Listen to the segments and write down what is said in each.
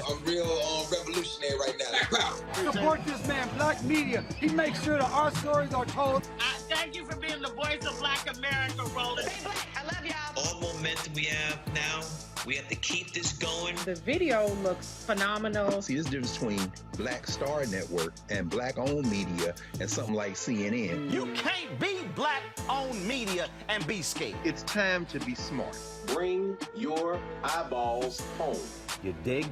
I'm real revolutionary right now. Support this man, Black Media. He makes sure that our stories are told. That Thank you for being the voice of Black America, Roland. Stay black. I love y'all. All momentum we have now, we have to keep this going. The video looks phenomenal. See, there's a difference between Black Star Network and Black-owned media and something like CNN. You can't be Black-owned media and be scared. It's time to be smart. Bring your eyeballs home. You dig?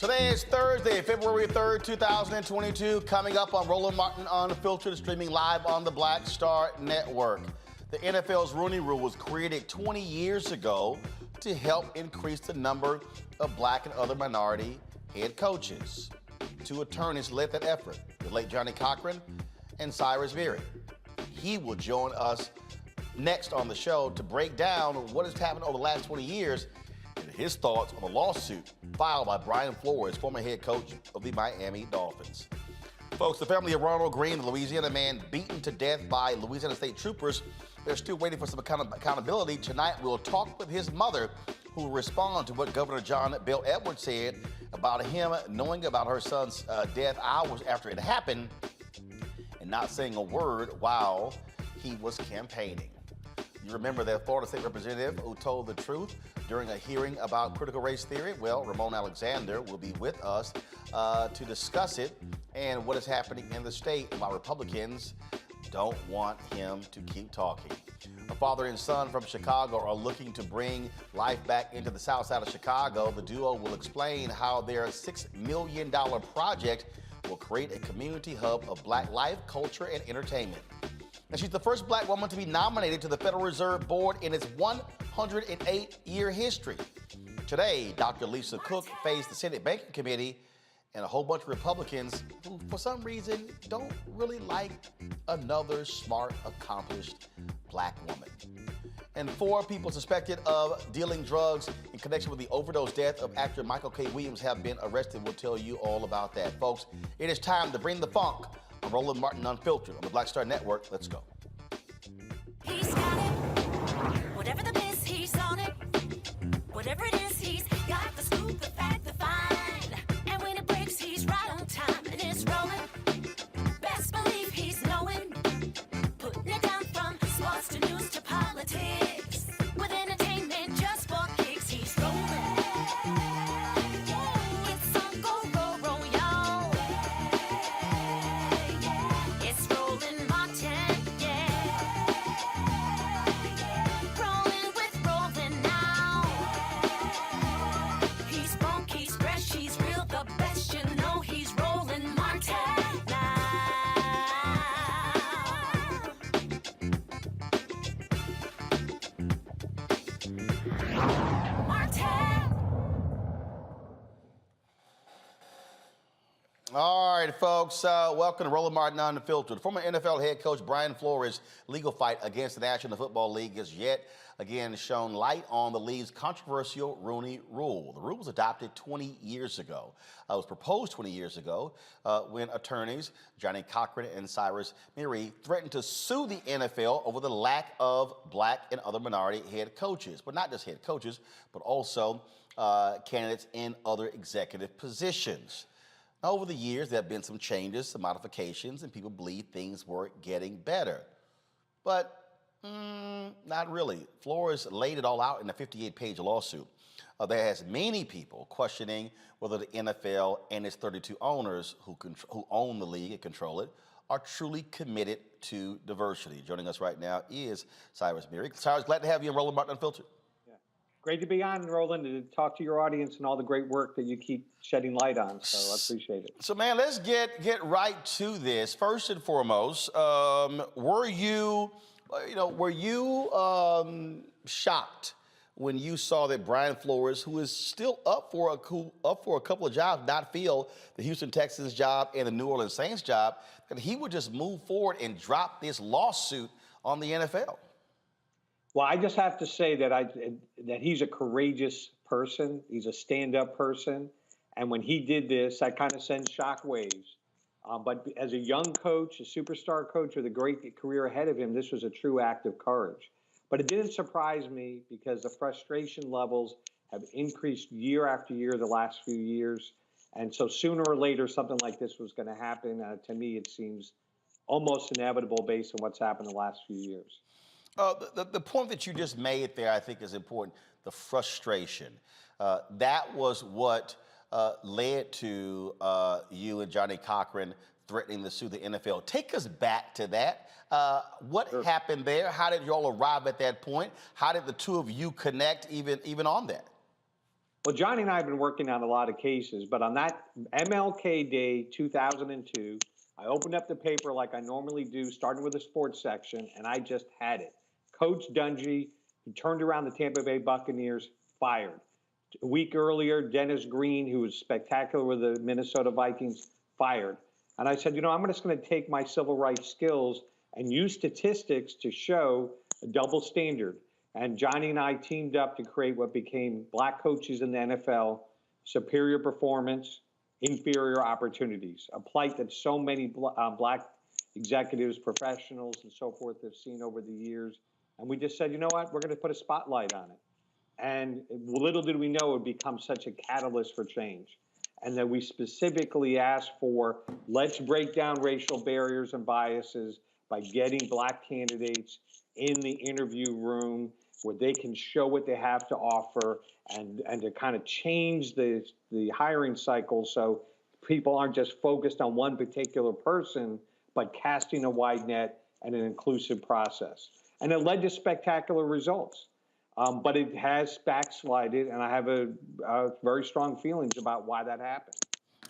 Today is Thursday, February 3rd, 2022. Coming up on Roland Martin Unfiltered, streaming live on the Black Star Network. The NFL's Rooney Rule was created 20 years ago to help increase the number of black and other minority head coaches. Two attorneys led that effort, the late Johnny Cochran and Cyrus Mehri. He will join us next on the show to break down what has happened over the last 20 years and his thoughts on the lawsuit filed by Brian Flores, former head coach of the Miami Dolphins. Folks, the family of Ronald Greene, the Louisiana man beaten to death by Louisiana state troopers, they're still waiting for some accountability. Tonight, we'll talk with his mother, who will respond to what Governor John Bel Edwards said about him knowing about her son's death hours after it happened and not saying a word while he was campaigning. You remember that Florida State Representative who told the truth during a hearing about critical race theory? Well, Ramon Alexander will be with us to discuss it and what is happening in the state and why Republicans don't want him to keep talking. A father and son from Chicago are looking to bring life back into the south side of Chicago. The duo will explain how their $6 million project will create a community hub of black life, culture, and entertainment. And she's the first black woman to be nominated to the Federal Reserve Board in its 108-year history. Today, Dr. Lisa Cook faced the Senate Banking Committee and a whole bunch of Republicans who, for some reason, don't really like another smart, accomplished black woman. And 4 people suspected of dealing drugs in connection with the overdose death of actor Michael K. Williams have been arrested. We'll tell you all about that. Folks, it is time to bring the funk on Roland Martin Unfiltered on the Black Star Network. Let's go. He's got it. Whatever the miss, he's on it. Whatever it is, he's got the scoop, the fact, the find. And when it breaks, he's right on time and it's rolling. Best believe he's knowing. Putting it down from sports to news to politics. With entertainment just for kicks, he's rolling. It's on go, roll, roll, y'all. It's Roland Martin, yeah. Rolling with Roland now. He's funk, he's fresh, he's real, the best, you know he's Roland Martin now. All right, folks, welcome to Roland Martin Unfiltered. Former NFL head coach Brian Flores' legal fight against the National Football League has yet again shown light on the league's controversial Rooney Rule. The rule was adopted 20 years ago. It was proposed 20 years ago when attorneys Johnny Cochran and Cyrus Mehri threatened to sue the NFL over the lack of black and other minority head coaches. But not just head coaches, but also candidates in other executive positions. Now, over the years, there have been some changes, some modifications, and people believe things were getting better. But not really. Flores laid it all out in a 58-page lawsuit that has many people questioning whether the NFL and its 32 owners who own the league and control it are truly committed to diversity. Joining us right now is Cyrus Mehri. Cyrus, glad to have you on Roland Martin Unfiltered. Great to be on, Roland, and to talk to your audience and all the great work that you keep shedding light on. So I appreciate it. So, man, let's get right to this. First and foremost, were you shocked when you saw that Brian Flores, who is still up for a couple of jobs, not feel the Houston Texans job and the New Orleans Saints job, that he would just move forward and drop this lawsuit on the NFL? Well, I just have to say that he's a courageous person. He's a stand-up person. And when he did this, that kind of sends shockwaves. But as a young coach, a superstar coach with a great career ahead of him, this was a true act of courage. But it didn't surprise me because the frustration levels have increased year after year the last few years. And so sooner or later, something like this was going to happen. To me, it seems almost inevitable based on what's happened the last few years. The point that you just made there, I think, is important. The frustration. That was what led to you and Johnny Cochran threatening to sue the NFL. Take us back to that. What happened there? How did you all arrive at that point? How did the two of you connect even on that? Well, Johnny and I have been working on a lot of cases, but on that MLK Day 2002, I opened up the paper like I normally do, starting with the sports section, and I just had it. Coach Dungy, who turned around the Tampa Bay Buccaneers, fired. A week earlier, Dennis Green, who was spectacular with the Minnesota Vikings, fired. And I said, I'm just going to take my civil rights skills and use statistics to show a double standard. And Johnny and I teamed up to create what became Black Coaches in the NFL, Superior Performance, Inferior Opportunities, a plight that so many Black executives, professionals, and so forth have seen over the years. And we just said, you know what, we're going to put a spotlight on it. And little did we know it would become such a catalyst for change. And that we specifically asked for, let's break down racial barriers and biases by getting Black candidates in the interview room where they can show what they have to offer and to kind of change the hiring cycle so people aren't just focused on one particular person, but casting a wide net and an inclusive process. And it led to spectacular results. But it has backslided, and I have a very strong feelings about why that happened.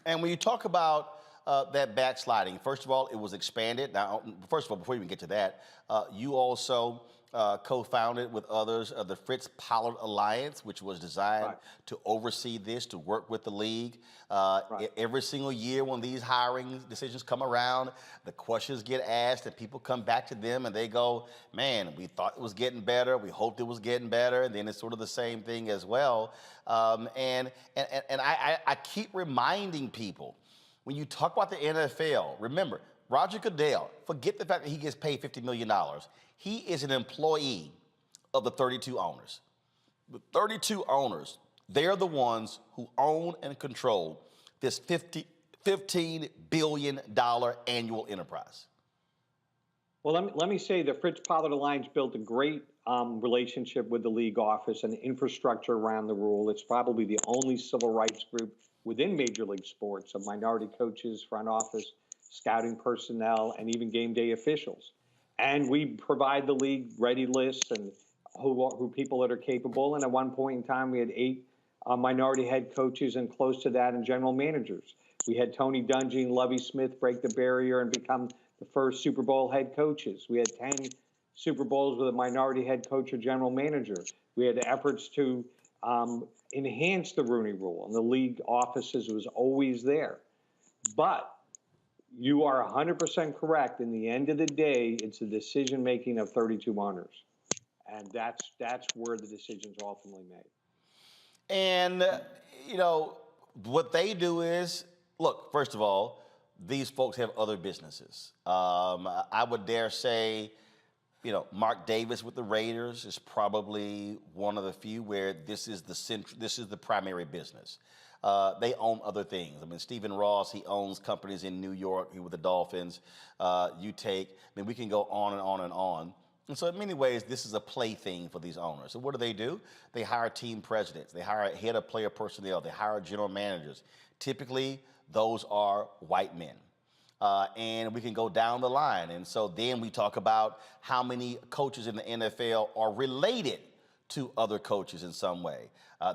And when you talk about that backsliding, first of all, it was expanded. Now, first of all, before we even get to that, you also co-founded with others the Fritz Pollard Alliance, which was designed to oversee this, to work with the league. Every single year when these hiring decisions come around, the questions get asked and people come back to them and they go, man, we thought it was getting better. We hoped it was getting better. And then it's sort of the same thing as well. And I keep reminding people, when you talk about the NFL, remember, Roger Goodell, forget the fact that he gets paid $50 million. He is an employee of the 32 owners. The 32 owners, they're the ones who own and control this $15 billion annual enterprise. Well, let me say the Fritz Pollard Alliance built a great relationship with the league office and the infrastructure around the rule. It's probably the only civil rights group within Major League Sports of minority coaches, front office, scouting personnel, and even game day officials. And we provide the league ready lists and who people that are capable. And at one point in time, we had 8 minority head coaches and close to that and general managers. We had Tony Dungy and Lovie Smith break the barrier and become the first Super Bowl head coaches. We had 10 Super Bowls with a minority head coach or general manager. We had efforts to enhance the Rooney Rule, and the league offices was always there. But you are 100% correct. In the end of the day, it's the decision-making of 32 owners. And that's where the decisions are ultimately made. And, what they do is, look, first of all, these folks have other businesses. I would dare say, Mark Davis with the Raiders is probably one of the few where this is the primary business. They own other things. I mean, Stephen Ross, he owns companies in New York with the Dolphins. We can go on and on and on. And so in many ways, this is a plaything for these owners. So what do? They hire team presidents. They hire a head of player personnel. They hire general managers. Typically, those are white men. And we can go down the line. And so then we talk about how many coaches in the NFL are related to other coaches in some way.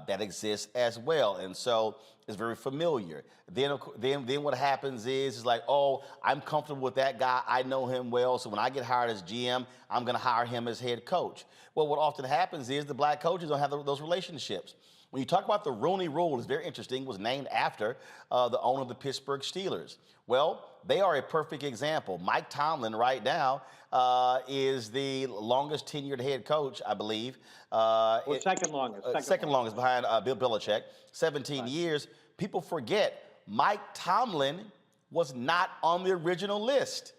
That exists as well. And so it's very familiar. Then what happens is like, oh, I'm comfortable with that guy. I know him well. So when I get hired as GM, I'm going to hire him as head coach. Well, what often happens is the Black coaches don't have those relationships. When you talk about the Rooney Rule, it's very interesting. It was named after the owner of the Pittsburgh Steelers. Well, they are a perfect example. Mike Tomlin right now is the longest tenured head coach, I believe. Second longest. Second longest behind Bill Belichick, 17 years. People forget Mike Tomlin was not on the original list.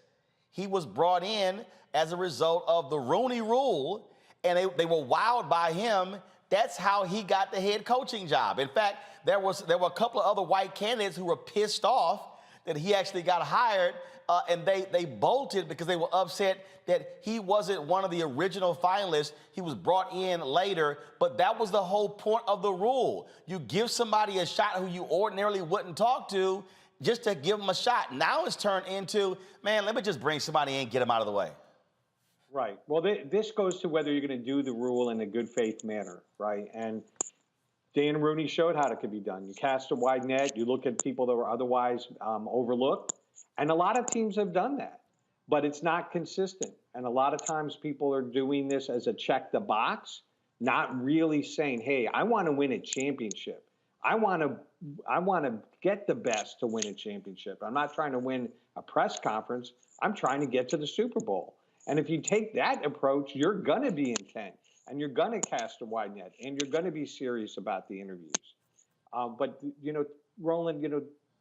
He was brought in as a result of the Rooney Rule, and they were wowed by him. That's how he got the head coaching job. In fact, there were a couple of other white candidates who were pissed off that he actually got hired, and they bolted because they were upset that he wasn't one of the original finalists. He was brought in later, but that was the whole point of the rule. You give somebody a shot who you ordinarily wouldn't talk to just to give them a shot. Now it's turned into, man, let me just bring somebody in, get him out of the way. Right. Well, this goes to whether you're going to do the rule in a good faith manner, right? And Dan Rooney showed how it could be done. You cast a wide net, you look at people that were otherwise overlooked, and a lot of teams have done that, but it's not consistent. And a lot of times people are doing this as a check the box, not really saying, hey, I want to win a championship. I want to get the best to win a championship. I'm not trying to win a press conference. I'm trying to get to the Super Bowl. And if you take that approach, you're going to be intent, and you're going to cast a wide net, and you're going to be serious about the interviews. But, Roland,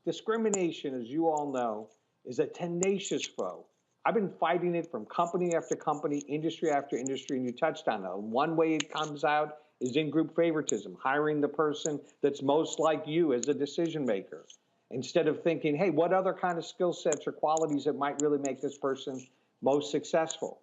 discrimination, as you all know, is a tenacious foe. I've been fighting it from company after company, industry after industry, and you touched on it. One way it comes out is in-group favoritism, hiring the person that's most like you as a decision maker, instead of thinking, hey, what other kind of skill sets or qualities that might really make this person most successful.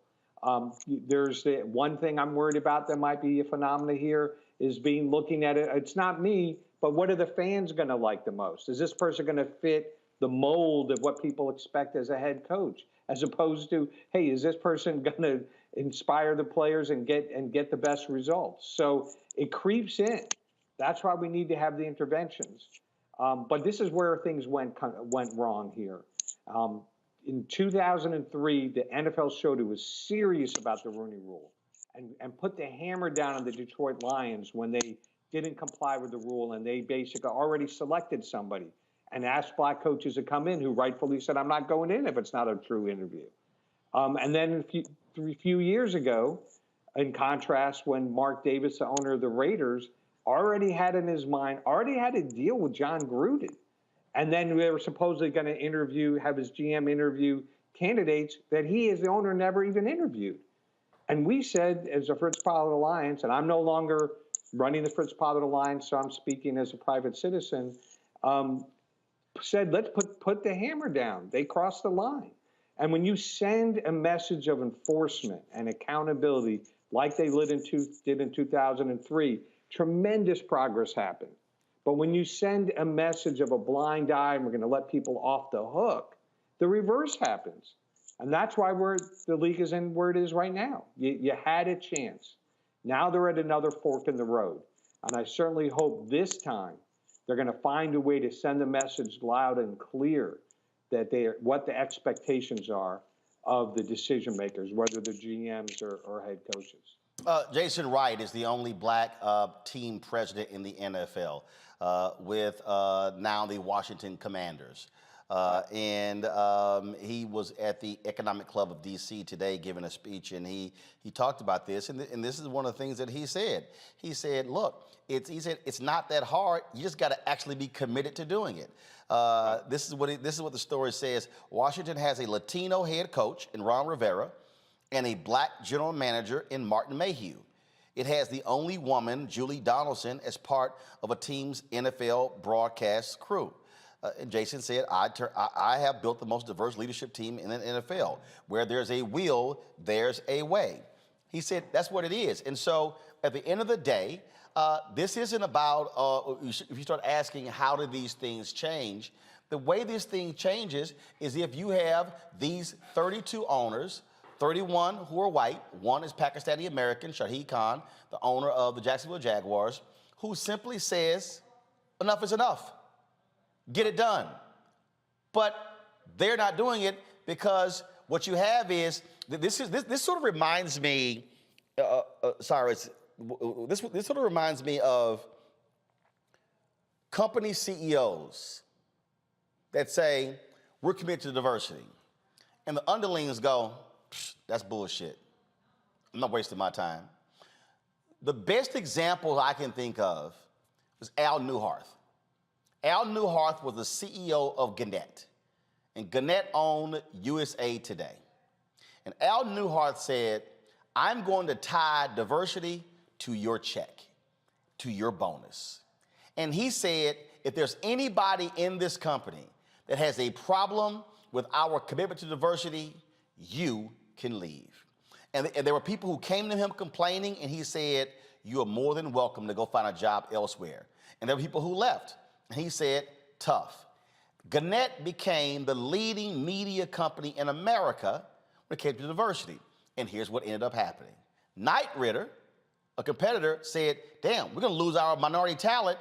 There's the one thing I'm worried about that might be a phenomena here is looking at it. It's not me, but what are the fans going to like the most? Is this person going to fit the mold of what people expect as a head coach, as opposed to, hey, is this person going to inspire the players and get the best results? So it creeps in. That's why we need to have the interventions. But this is where things went wrong here. In 2003, the NFL showed it was serious about the Rooney Rule and put the hammer down on the Detroit Lions when they didn't comply with the rule, and they basically already selected somebody and asked black coaches to come in who rightfully said, I'm not going in if it's not a true interview. And then a few years ago, in contrast, when Mark Davis, the owner of the Raiders, already had in his mind, already had a deal with John Gruden. And then they were supposedly going to have his GM interview candidates that he, as the owner, never even interviewed. And we said, as a Fritz Pollard Alliance, and I'm no longer running the Fritz Pollard Alliance, so I'm speaking as a private citizen, said, let's put the hammer down. They crossed the line. And when you send a message of enforcement and accountability like they did in 2003, tremendous progress happened. But when you send a message of a blind eye and we're going to let people off the hook, the reverse happens. And that's why the league is in where it is right now. You had a chance. Now they're at another fork in the road. And I certainly hope this time they're going to find a way to send the message loud and clear that what the expectations are of the decision makers, whether they're GMs or head coaches. Jason Wright is the only black team president in the NFL with now the Washington Commanders. And he was at the Economic Club of D.C. today giving a speech, and he talked about this, and this is one of the things that he said. He said, look, it's not that hard. You just got to actually be committed to doing it. This is what the story says. Washington has a Latino head coach in Ron Rivera and a black general manager in Martin Mayhew. It has the only woman, Julie Donaldson, as part of a team's NFL broadcast crew. And Jason said, I have built the most diverse leadership team in the NFL. Where there's a will, there's a way. He said that's what it is. And so at the end of the day, this isn't about, if you start asking how do these things change, the way this thing changes is if you have these 32 owners, 31 who are white, one is Pakistani American, Shahid Khan, the owner of the Jacksonville Jaguars, who simply says, enough is enough. Get it done. But they're not doing it because what you have is, this sort of reminds me, Cyrus, this sort of reminds me of company CEOs that say, we're committed to diversity. And the underlings go, that's bullshit. I'm not wasting my time. The best example I can think of was Al Newharth. Al Newharth was the CEO of Gannett, and Gannett owned USA Today. And Al Newharth said, I'm going to tie diversity to your check, to your bonus. And he said, if there's anybody in this company that has a problem with our commitment to diversity, you can leave. And there were people who came to him complaining, and he said, you are more than welcome to go find a job elsewhere. And there were people who left, and he said, tough. Gannett became the leading media company in America when it came to diversity. And here's what ended up happening. Knight Ridder, a competitor, said, damn, we're gonna lose our minority talent.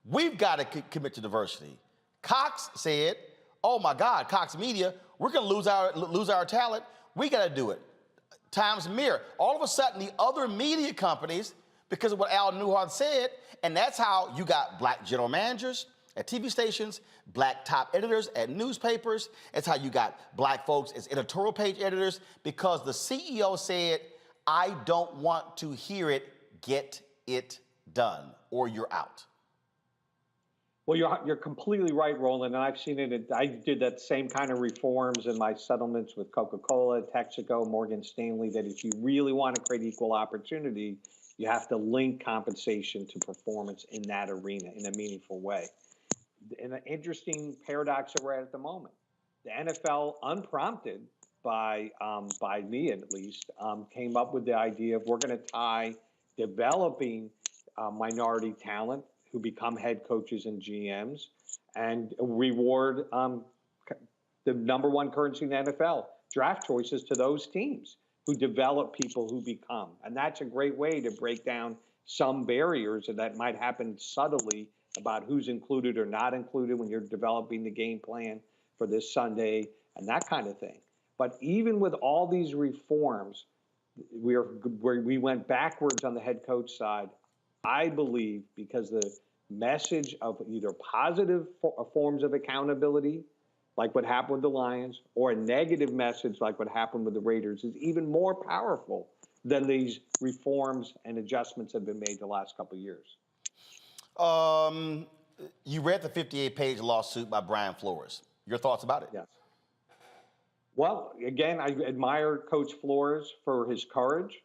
We've got to commit to diversity. Cox said, oh my God, Cox Media, we're gonna lose our talent. We gotta do it. Times Mirror. All of a sudden, the other media companies, because of what Al Newharth said, and that's how you got black general managers at TV stations, black top editors at newspapers. It's how you got black folks as editorial page editors, because the CEO said, I don't want to hear it, get it done, or you're out. Well, you're completely right, Roland, and I've seen it. I did that same kind of reforms in my settlements with Coca-Cola, Texaco, Morgan Stanley, that if you really want to create equal opportunity, you have to link compensation to performance in that arena in a meaningful way. And an interesting paradox that we're at the moment. The NFL, unprompted by me at least, came up with the idea of we're going to tie developing minority talent who become head coaches and GMs and reward the number one currency in the NFL, draft choices, to those teams who develop people who become. And that's a great way to break down some barriers that might happen subtly about who's included or not included when you're developing the game plan for this Sunday and that kind of thing. But even with all these reforms, we went backwards on the head coach side. I believe because the message of either positive forms of accountability, like what happened with the Lions, or a negative message like what happened with the Raiders, is even more powerful than these reforms and adjustments that have been made the last couple of years. You read the 58-page lawsuit by Brian Flores. Your thoughts about it? Yes. Well, again, I admire Coach Flores for his courage.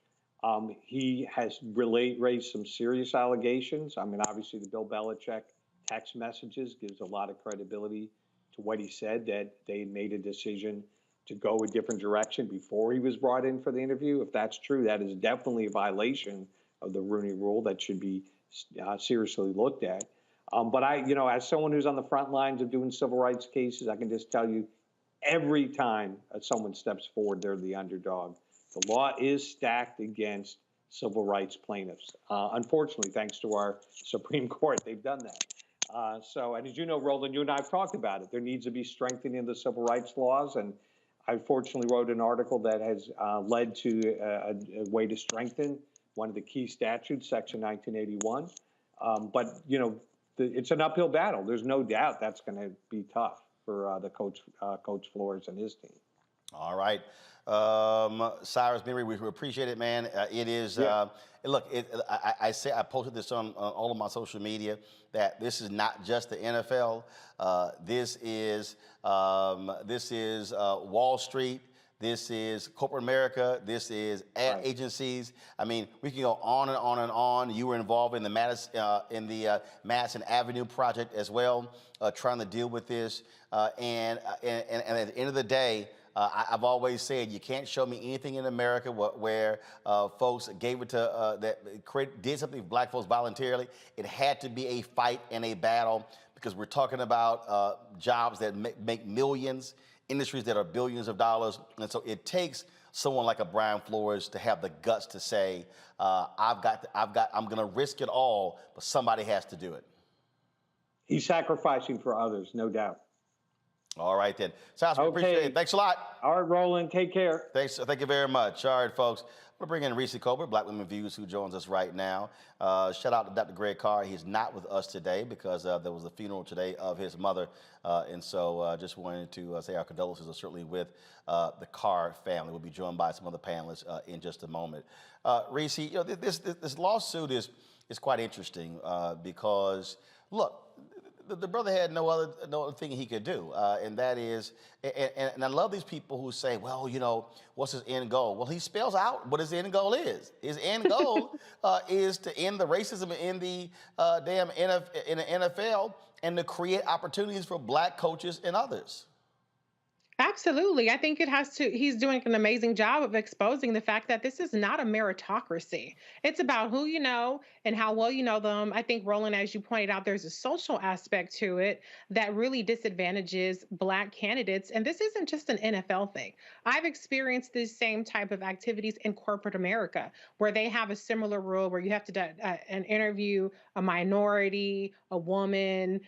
He has raised some serious allegations. I mean, obviously, the Bill Belichick text messages gives a lot of credibility to what he said, that they had made a decision to go a different direction before he was brought in for the interview. If that's true, that is definitely a violation of the Rooney Rule that should be seriously looked at. But as someone who's on the front lines of doing civil rights cases, I can just tell you, every time someone steps forward, they're the underdog. The law is stacked against civil rights plaintiffs. Unfortunately, thanks to our Supreme Court, they've done that. And as you know, Roland, you and I have talked about it. There needs to be strengthening of the civil rights laws, and I fortunately wrote an article that has led to a way to strengthen one of the key statutes, Section 1981. But it's an uphill battle. There's no doubt that's going to be tough for the Coach Flores and his team. All right. Cyrus Mehri, we appreciate it, man. It is, look, I posted this on all of my social media, that this is not just the NFL. This is Wall Street. This is corporate America. This is ad agencies. I mean, we can go on and on and on. You were involved in the Madison Avenue project as well, trying to deal with this. And at the end of the day, I've always said you can't show me anything in America where folks gave it to did something for black folks voluntarily. It had to be a fight and a battle, because we're talking about jobs that make millions, industries that are billions of dollars, and so it takes someone like a Brian Flores to have the guts to say, I'm going to risk it all, but somebody has to do it. He's sacrificing for others, no doubt. All right, then. Cyrus, we appreciate it. Thanks a lot. All right, Roland, take care. Thanks. Thank you very much. All right, folks. I'm going to bring in Reese Colbert, Black Women Views, who joins us right now. Shout out to Dr. Greg Carr. He's not with us today because there was a funeral today of his mother. And so just wanted to say our condolences are certainly with the Carr family. We'll be joined by some other panelists in just a moment. Reese, you know, this lawsuit is quite interesting because, look, the brother had no other thing he could do, and that is, and I love these people who say, well, you know, what's his end goal? Well, he spells out what his end goal is. His end goal is to end the racism in the in the NFL and to create opportunities for black coaches and others. Absolutely. I think he's doing an amazing job of exposing the fact that this is not a meritocracy. It's about who you know and how well you know them. I think, Roland, as you pointed out, there's a social aspect to it that really disadvantages black candidates. And this isn't just an NFL thing. I've experienced this same type of activities in corporate America, where they have a similar rule where you have to interview a minority, a woman,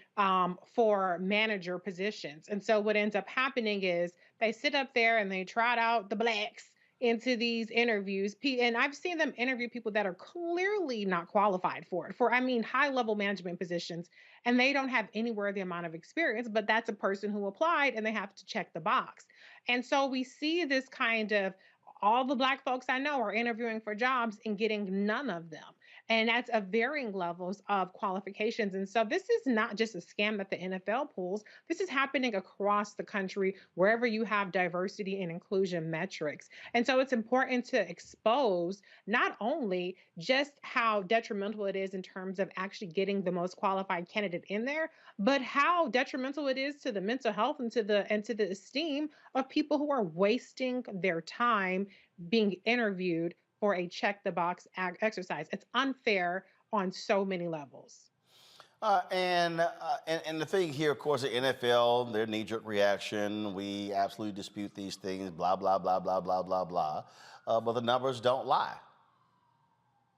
for manager positions. And so what ends up happening is they sit up there and they trot out the blacks into these interviews. And I've seen them interview people that are clearly not qualified for it, I mean, high level management positions, and they don't have anywhere the amount of experience, but that's a person who applied and they have to check the box. And so we see this kind of, all the black folks I know are interviewing for jobs and getting none of them. And that's of varying levels of qualifications. And so this is not just a scam that the NFL pulls. This is happening across the country, wherever you have diversity and inclusion metrics. And so it's important to expose not only just how detrimental it is in terms of actually getting the most qualified candidate in there, but how detrimental it is to the mental health and to the esteem of people who are wasting their time being interviewed for a check the box exercise. It's unfair on so many levels. And the thing here, of course, the NFL, their knee-jerk reaction, we absolutely dispute these things, blah, blah, blah, blah, blah, blah, blah. But the numbers don't lie.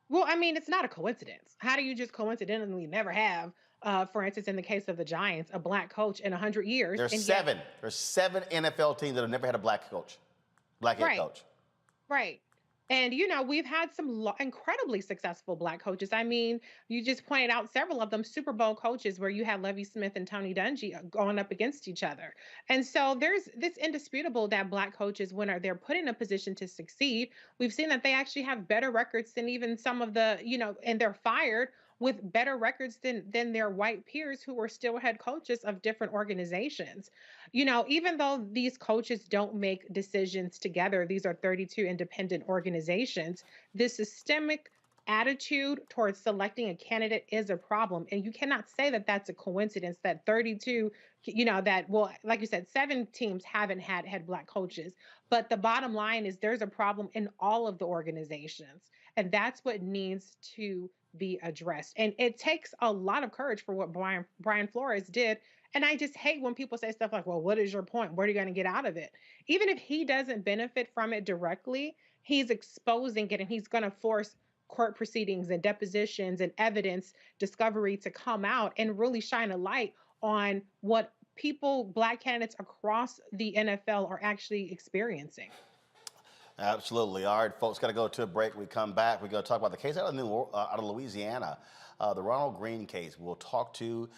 Well, I mean, it's not a coincidence. How do you just coincidentally never have, for instance, in the case of the Giants, a black coach in 100 years? There's seven. There's 7 NFL teams that have never had a black coach, black head coach. Right. And, you know, we've had some incredibly successful black coaches. I mean, you just pointed out several of them, Super Bowl coaches, where you had Lovie Smith and Tony Dungy going up against each other. And so it's indisputable that black coaches, when they're put in a position to succeed, we've seen that they actually have better records than even some of the, you know, and they're fired with better records than their white peers who were still head coaches of different organizations. You know, even though these coaches don't make decisions together, these are 32 independent organizations, the systemic attitude towards selecting a candidate is a problem. And you cannot say that that's a coincidence that 32, you know, that, well, like you said, 7 teams haven't had black coaches. But the bottom line is there's a problem in all of the organizations. And that's what needs to be addressed. And it takes a lot of courage for what Brian Flores did. And I just hate when people say stuff like, well, what is your point? What are you going to get out of it? Even if he doesn't benefit from it directly, he's exposing it, and he's going to force court proceedings and depositions and evidence discovery to come out and really shine a light on what people, black candidates across the NFL, are actually experiencing. Absolutely. All right, folks, got to go to a break. We come back. We're going to talk about the case out of Louisiana, the Ronald Greene case. We'll talk to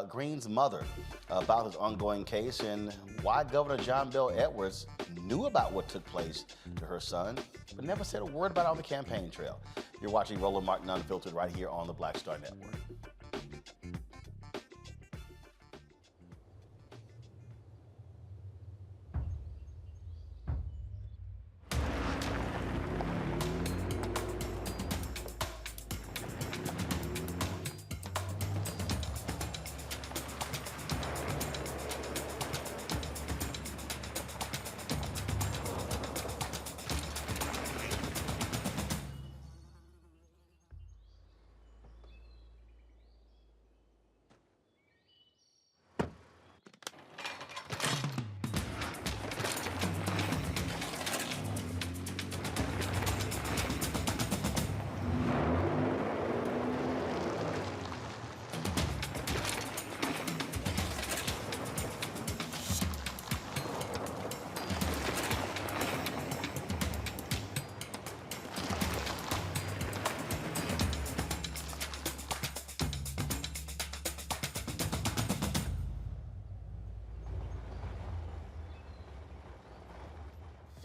Greene's mother about his ongoing case and why Governor John Bel Edwards knew about what took place to her son, but never said a word about it on the campaign trail. You're watching Roland Martin Unfiltered right here on the Black Star Network.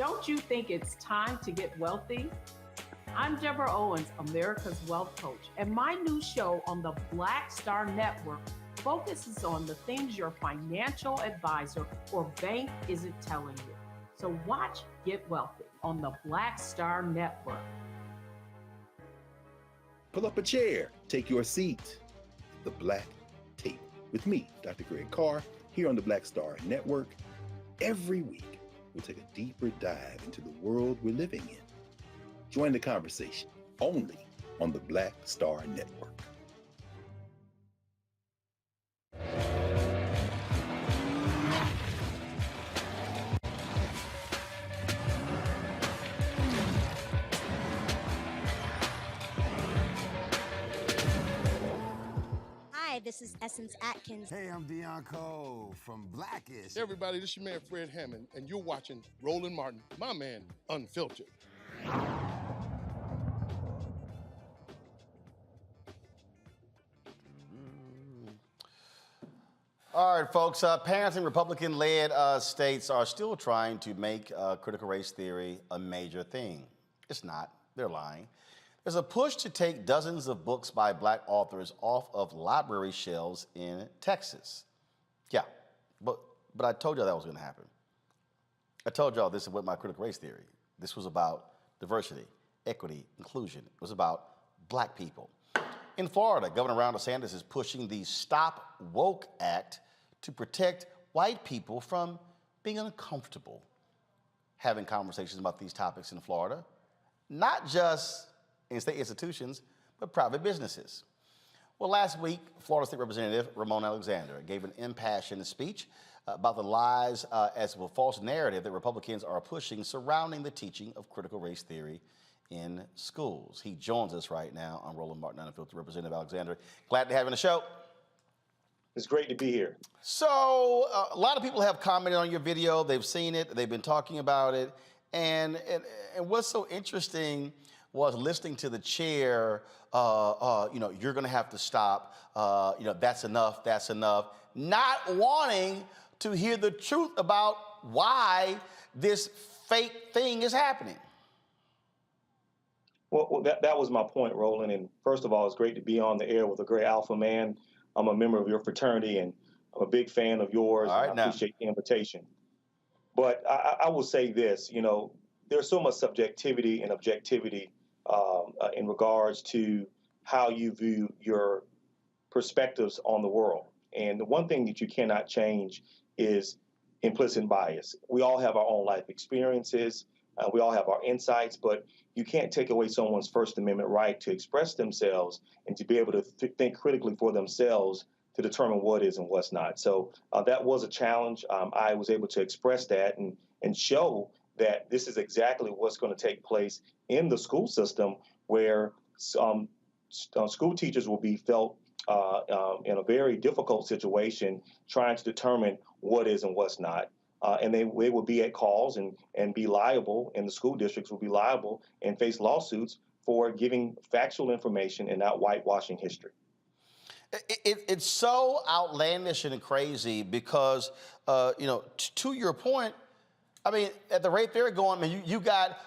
Don't you think it's time to get wealthy? I'm Deborah Owens, America's Wealth Coach, and my new show on the Black Star Network focuses on the things your financial advisor or bank isn't telling you. So watch Get Wealthy on the Black Star Network. Pull up a chair, take your seat. The Black Tape with me, Dr. Greg Carr, here on the Black Star Network. Every week, we'll take a deeper dive into the world we're living in. Join the conversation only on the Black Star Network. Hi, this is Essence Atkins. Hey, I'm Deion Cole from Blackish. Hey everybody, this is your man Fred Hammond, and you're watching Roland Martin, my man, Unfiltered. All right, folks. Parents in Republican-led states are still trying to make critical race theory a major thing. It's not. They're lying. There's a push to take dozens of books by black authors off of library shelves in Texas. Yeah, but I told y'all that was going to happen. I told y'all this is what my critical race theory. This was about diversity, equity, inclusion. It was about black people. In Florida, Governor Ron DeSantis is pushing the Stop Woke Act to protect white people from being uncomfortable having conversations about these topics in Florida, not just in state institutions, but private businesses. Well, last week, Florida State Representative Ramon Alexander gave an impassioned speech about the lies as well as false narrative that Republicans are pushing surrounding the teaching of critical race theory in schools. He joins us right now on Roland Martin Unfiltered. Representative Alexander, glad to have you on the show. It's great to be here. So a lot of people have commented on your video. They've seen it. They've been talking about it. And what's so interesting was listening to the chair, you're going to have to stop. That's enough. That's enough. Not wanting to hear the truth about why this fake thing is happening. Well, that was my point, Roland. And first of all, it's great to be on the air with a great alpha man. I'm a member of your fraternity, and I'm a big fan of yours. All right, and I appreciate the invitation. But I will say this, there's so much subjectivity and objectivity in regards to how you view your perspectives on the world. And the one thing that you cannot change is implicit bias. We all have our own life experiences. We all have our insights, but you can't take away someone's First Amendment right to express themselves and to be able to think critically for themselves to determine what is and what's not. So that was a challenge. I was able to express that and show that this is exactly what's going to take place in the school system, where school teachers will be felt in a very difficult situation trying to determine what is and what's not. And they will be at calls and be liable, and the school districts will be liable and face lawsuits for giving factual information and not whitewashing history. It's so outlandish and crazy because, to your point, I mean, at the rate they're going, you got,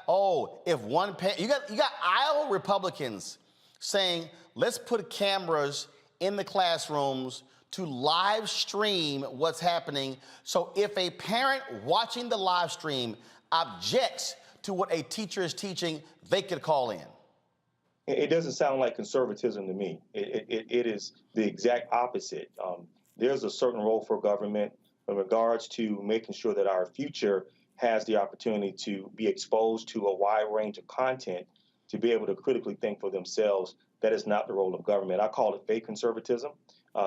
if one parent, you got Iowa Republicans saying, let's put cameras in the classrooms to live stream what's happening. So if a parent watching the live stream objects to what a teacher is teaching, they could call in. It doesn't sound like conservatism to me. It is the exact opposite. There's a certain role for government in regards to making sure that our future has the opportunity to be exposed to a wide range of content, to be able to critically think for themselves. That is not the role of government. I call it fake conservatism.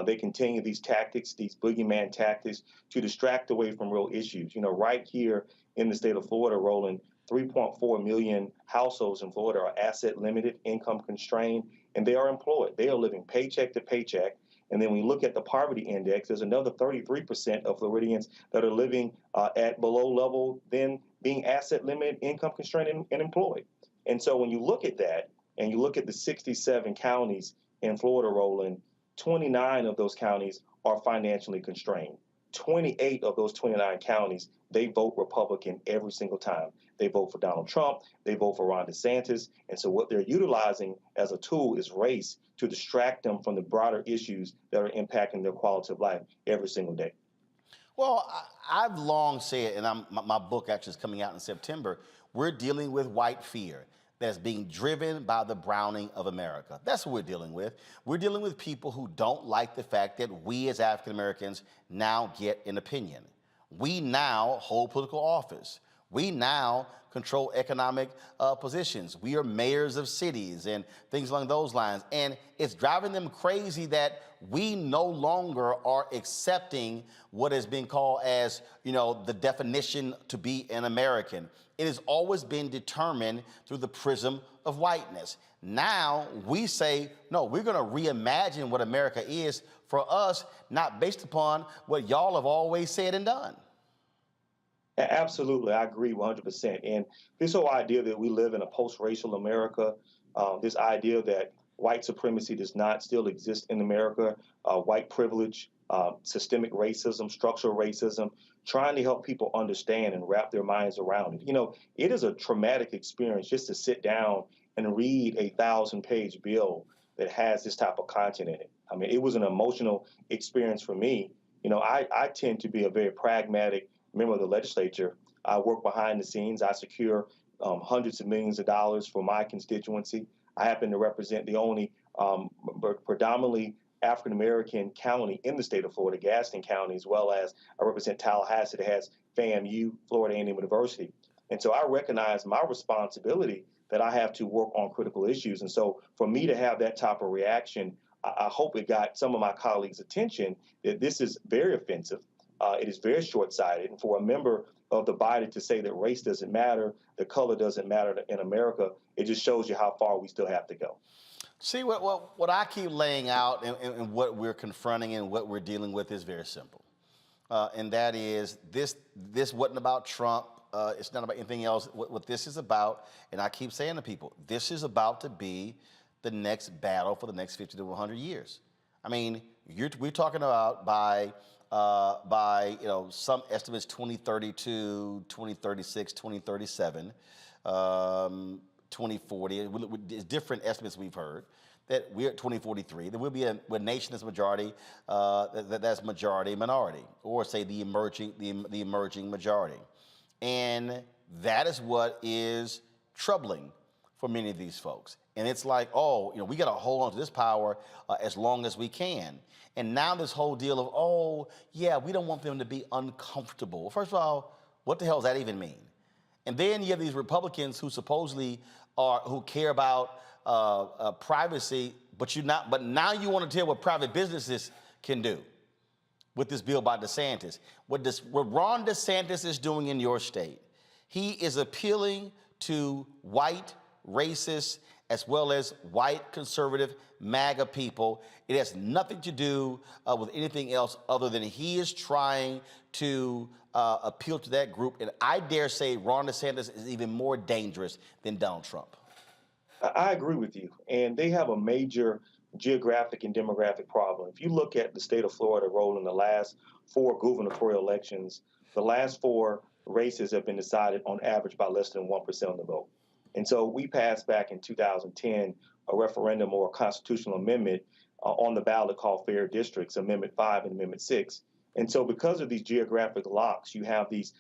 They continue these tactics, these boogeyman tactics, to distract away from real issues. Right here in the state of Florida, Roland, 3.4 million households in Florida are asset limited, income constrained, and they are employed. They are living paycheck to paycheck. And then when you look at the poverty index, there's another 33% of Floridians that are living at below level than being asset limited, income constrained, and employed. And so when you look at that, and you look at the 67 counties in Florida, Roland, 29 of those counties are financially constrained. 28 of those 29 counties, they vote Republican every single time. they vote for Donald Trump, they vote for Ron DeSantis. And so what they're utilizing as a tool is race to distract them from the broader issues that are impacting their quality of life every single day. Well, I've long said, and my book actually is coming out in September, we're dealing with white fear that's being driven by the browning of America. That's what we're dealing with. We're dealing with people who don't like the fact that we as African Americans now get an opinion. We now hold political office. We now control economic positions. We are mayors of cities and things along those lines. And it's driving them crazy that we no longer are accepting what is being called as, the definition to be an American. It has always been determined through the prism of whiteness. Now we say, no, we're going to reimagine what America is for us, not based upon what y'all have always said and done. Absolutely, I agree 100%. And this whole idea that we live in a post-racial America, this idea that white supremacy does not still exist in America, white privilege, systemic racism, structural racism, trying to help people understand and wrap their minds around it. It is a traumatic experience just to sit down and read a 1,000-page bill that has this type of content in it. I mean, it was an emotional experience for me. I tend to be a very pragmatic member of the legislature. I work behind the scenes. I secure hundreds of millions of dollars for my constituency. I happen to represent the only predominantly African-American county in the state of Florida, Gaston County, as well as I represent Tallahassee that has FAMU, Florida A&M University. And so I recognize my responsibility that I have to work on critical issues. And so for me to have that type of reaction, I hope it got some of my colleagues' attention that this is very offensive. It is very short-sighted. And for a member of the body to say that race doesn't matter, the color doesn't matter in America, it just shows you how far we still have to go. See, what I keep laying out and what we're confronting and what we're dealing with is very simple. And that is this wasn't about Trump. It's not about anything else. What this is about, and I keep saying to people, this is about to be the next battle for the next 50 to 100 years. I mean, we're talking about by some estimates 2032, 2036, 2037, 2040. Different estimates we've heard that we're at 2043. There will be a nation that's majority, that's majority minority, or say the emerging majority, and that is what is troubling for many of these folks. And it's like, we got to hold on to this power as long as we can. And now this whole deal of, we don't want them to be uncomfortable. First of all, what the hell does that even mean? And then you have these Republicans who supposedly who care about privacy, but now you want to tell what private businesses can do with this bill by DeSantis. What Ron DeSantis is doing in your state, he is appealing to white racists as well as white conservative MAGA people. It has nothing to do with anything else other than he is trying to appeal to that group. And I dare say Ron DeSantis is even more dangerous than Donald Trump. I agree with you. And they have a major geographic and demographic problem. If you look at the state of Florida, Roland, the last 4 gubernatorial elections, the last 4 races have been decided on average by less than 1% of the vote. And so we passed back in 2010 a referendum or a constitutional amendment on the ballot called Fair Districts, Amendment 5 and Amendment 6. And so because of these geographic locks, you have these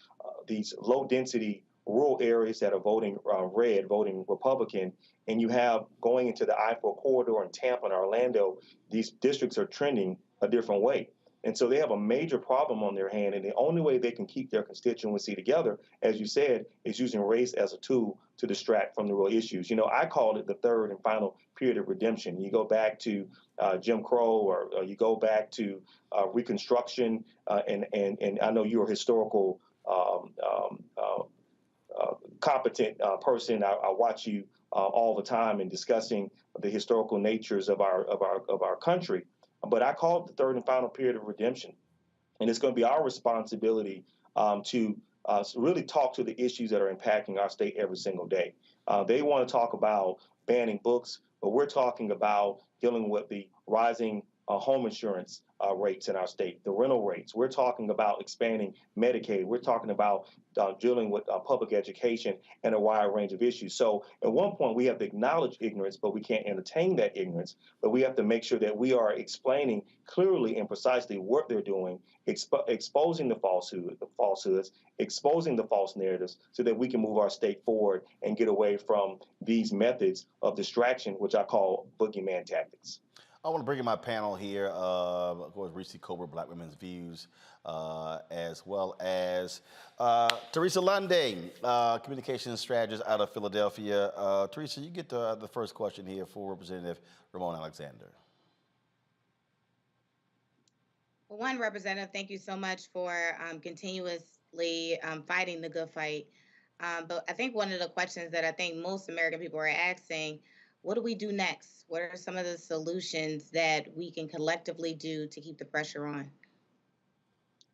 low-density rural areas that are voting red, voting Republican, and you have going into the I-4 corridor in Tampa and Orlando, these districts are trending a different way. And so they have a major problem on their hand, and the only way they can keep their constituency together, as you said, is using race as a tool to distract from the real issues. I called it the third and final period of redemption. You go back to Jim Crow, or you go back to Reconstruction, and I know you're a historical competent person. I watch you all the time in discussing the historical natures of our country. But I call it the third and final period of redemption. And it's going to be our responsibility to really talk to the issues that are impacting our state every single day. They want to talk about banning books, but we're talking about dealing with the rising home insurance rates in our state, the rental rates. We're talking about expanding Medicaid. We're talking about dealing with public education and a wide range of issues. So at one point, we have to acknowledge ignorance, but we can't entertain that ignorance. But we have to make sure that we are explaining clearly and precisely what they're doing, exposing the falsehoods, exposing the false narratives so that we can move our state forward and get away from these methods of distraction, which I call boogeyman tactics. I want to bring in my panel here, of course, Reese Cobra, Black Women's Views, as well as Teresa Lundy, communications strategist out of Philadelphia. Teresa, you get the first question here for Representative Ramon Alexander. Well, one, Representative, thank you so much for continuously fighting the good fight. But I think one of the questions that I think most American people are asking, what do we do next? What are some of the solutions that we can collectively do to keep the pressure on?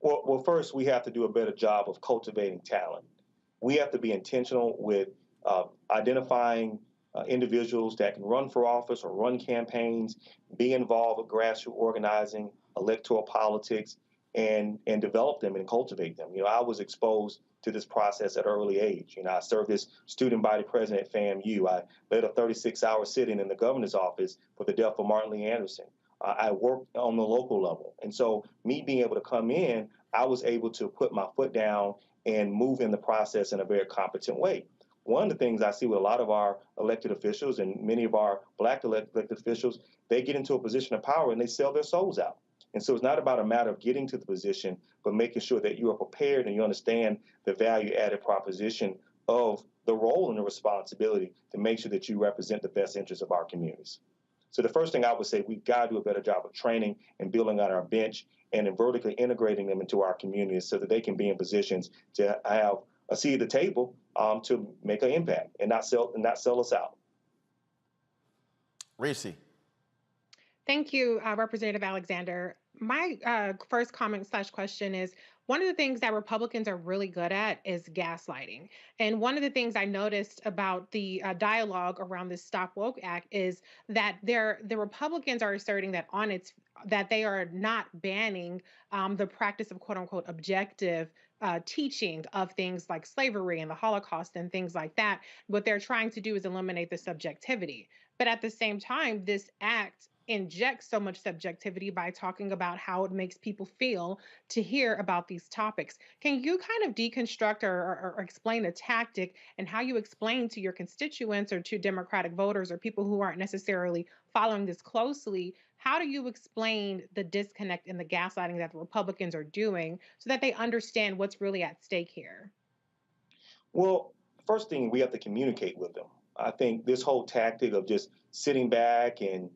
Well, first, we have to do a better job of cultivating talent. We have to be intentional with identifying individuals that can run for office or run campaigns, be involved with grassroots organizing, electoral politics, and develop them and cultivate them. I was exposed to this process at an early age. I served as student body president at FAMU. I led a 36-hour sit-in in the governor's office for the death of Martin Lee Anderson. I worked on the local level. And so me being able to come in, I was able to put my foot down and move in the process in a very competent way. One of the things I see with a lot of our elected officials and many of our Black elected officials, they get into a position of power and they sell their souls out. And so it's not about a matter of getting to the position, but making sure that you are prepared and you understand the value-added proposition of the role and the responsibility to make sure that you represent the best interests of our communities. So the first thing I would say, we've got to do a better job of training and building out our bench and in vertically integrating them into our communities so that they can be in positions to have a seat at the table to make an impact and not sell us out. Reese. Thank you, Representative Alexander. My first comment / question is, one of the things that Republicans are really good at is gaslighting. And one of the things I noticed about the dialogue around this Stop Woke Act is that the Republicans are asserting that they are not banning the practice of quote unquote objective teaching of things like slavery and the Holocaust and things like that. What they're trying to do is eliminate the subjectivity. But at the same time, this act injects so much subjectivity by talking about how it makes people feel to hear about these topics. Can you kind of deconstruct or explain a tactic and how you explain to your constituents or to Democratic voters or people who aren't necessarily following this closely, how do you explain the disconnect and the gaslighting that the Republicans are doing so that they understand what's really at stake here? Well, first thing, we have to communicate with them. I think this whole tactic of just sitting back and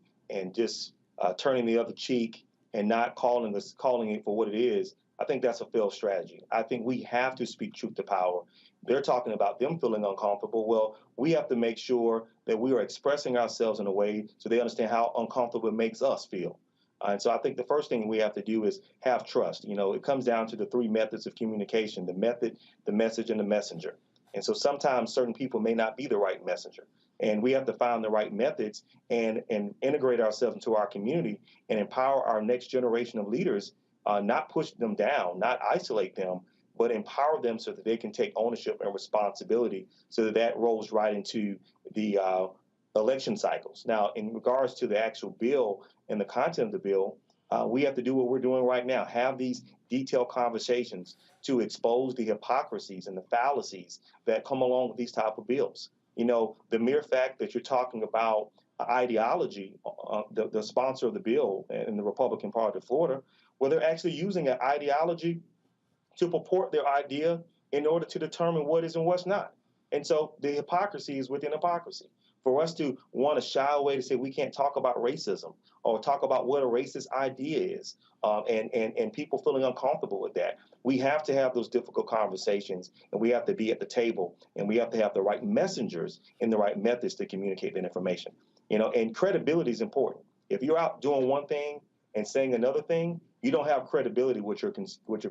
just turning the other cheek and not calling it for what it is, I think that's a failed strategy. I think we have to speak truth to power. They're talking about them feeling uncomfortable. Well, we have to make sure that we are expressing ourselves in a way so they understand how uncomfortable it makes us feel. And so I think the first thing we have to do is have trust. It comes down to the three methods of communication: the method, the message, and the messenger. And so sometimes certain people may not be the right messenger. And we have to find the right methods and integrate ourselves into our community and empower our next generation of leaders, not push them down, not isolate them, but empower them so that they can take ownership and responsibility so that rolls right into the election cycles. Now, in regards to the actual bill and the content of the bill, we have to do what we're doing right now, have these detailed conversations to expose the hypocrisies and the fallacies that come along with these type of bills. The mere fact that you're talking about ideology, the sponsor of the bill in the Republican Party of Florida, well, they're actually using an ideology to purport their idea in order to determine what is and what's not. And so the hypocrisy is within hypocrisy. For us to want to shy away to say we can't talk about racism or talk about what a racist idea is, and people feeling uncomfortable with that, we have to have those difficult conversations, and we have to be at the table, and we have to have the right messengers and the right methods to communicate that information. And credibility is important. If you're out doing one thing and saying another thing, you don't have credibility with your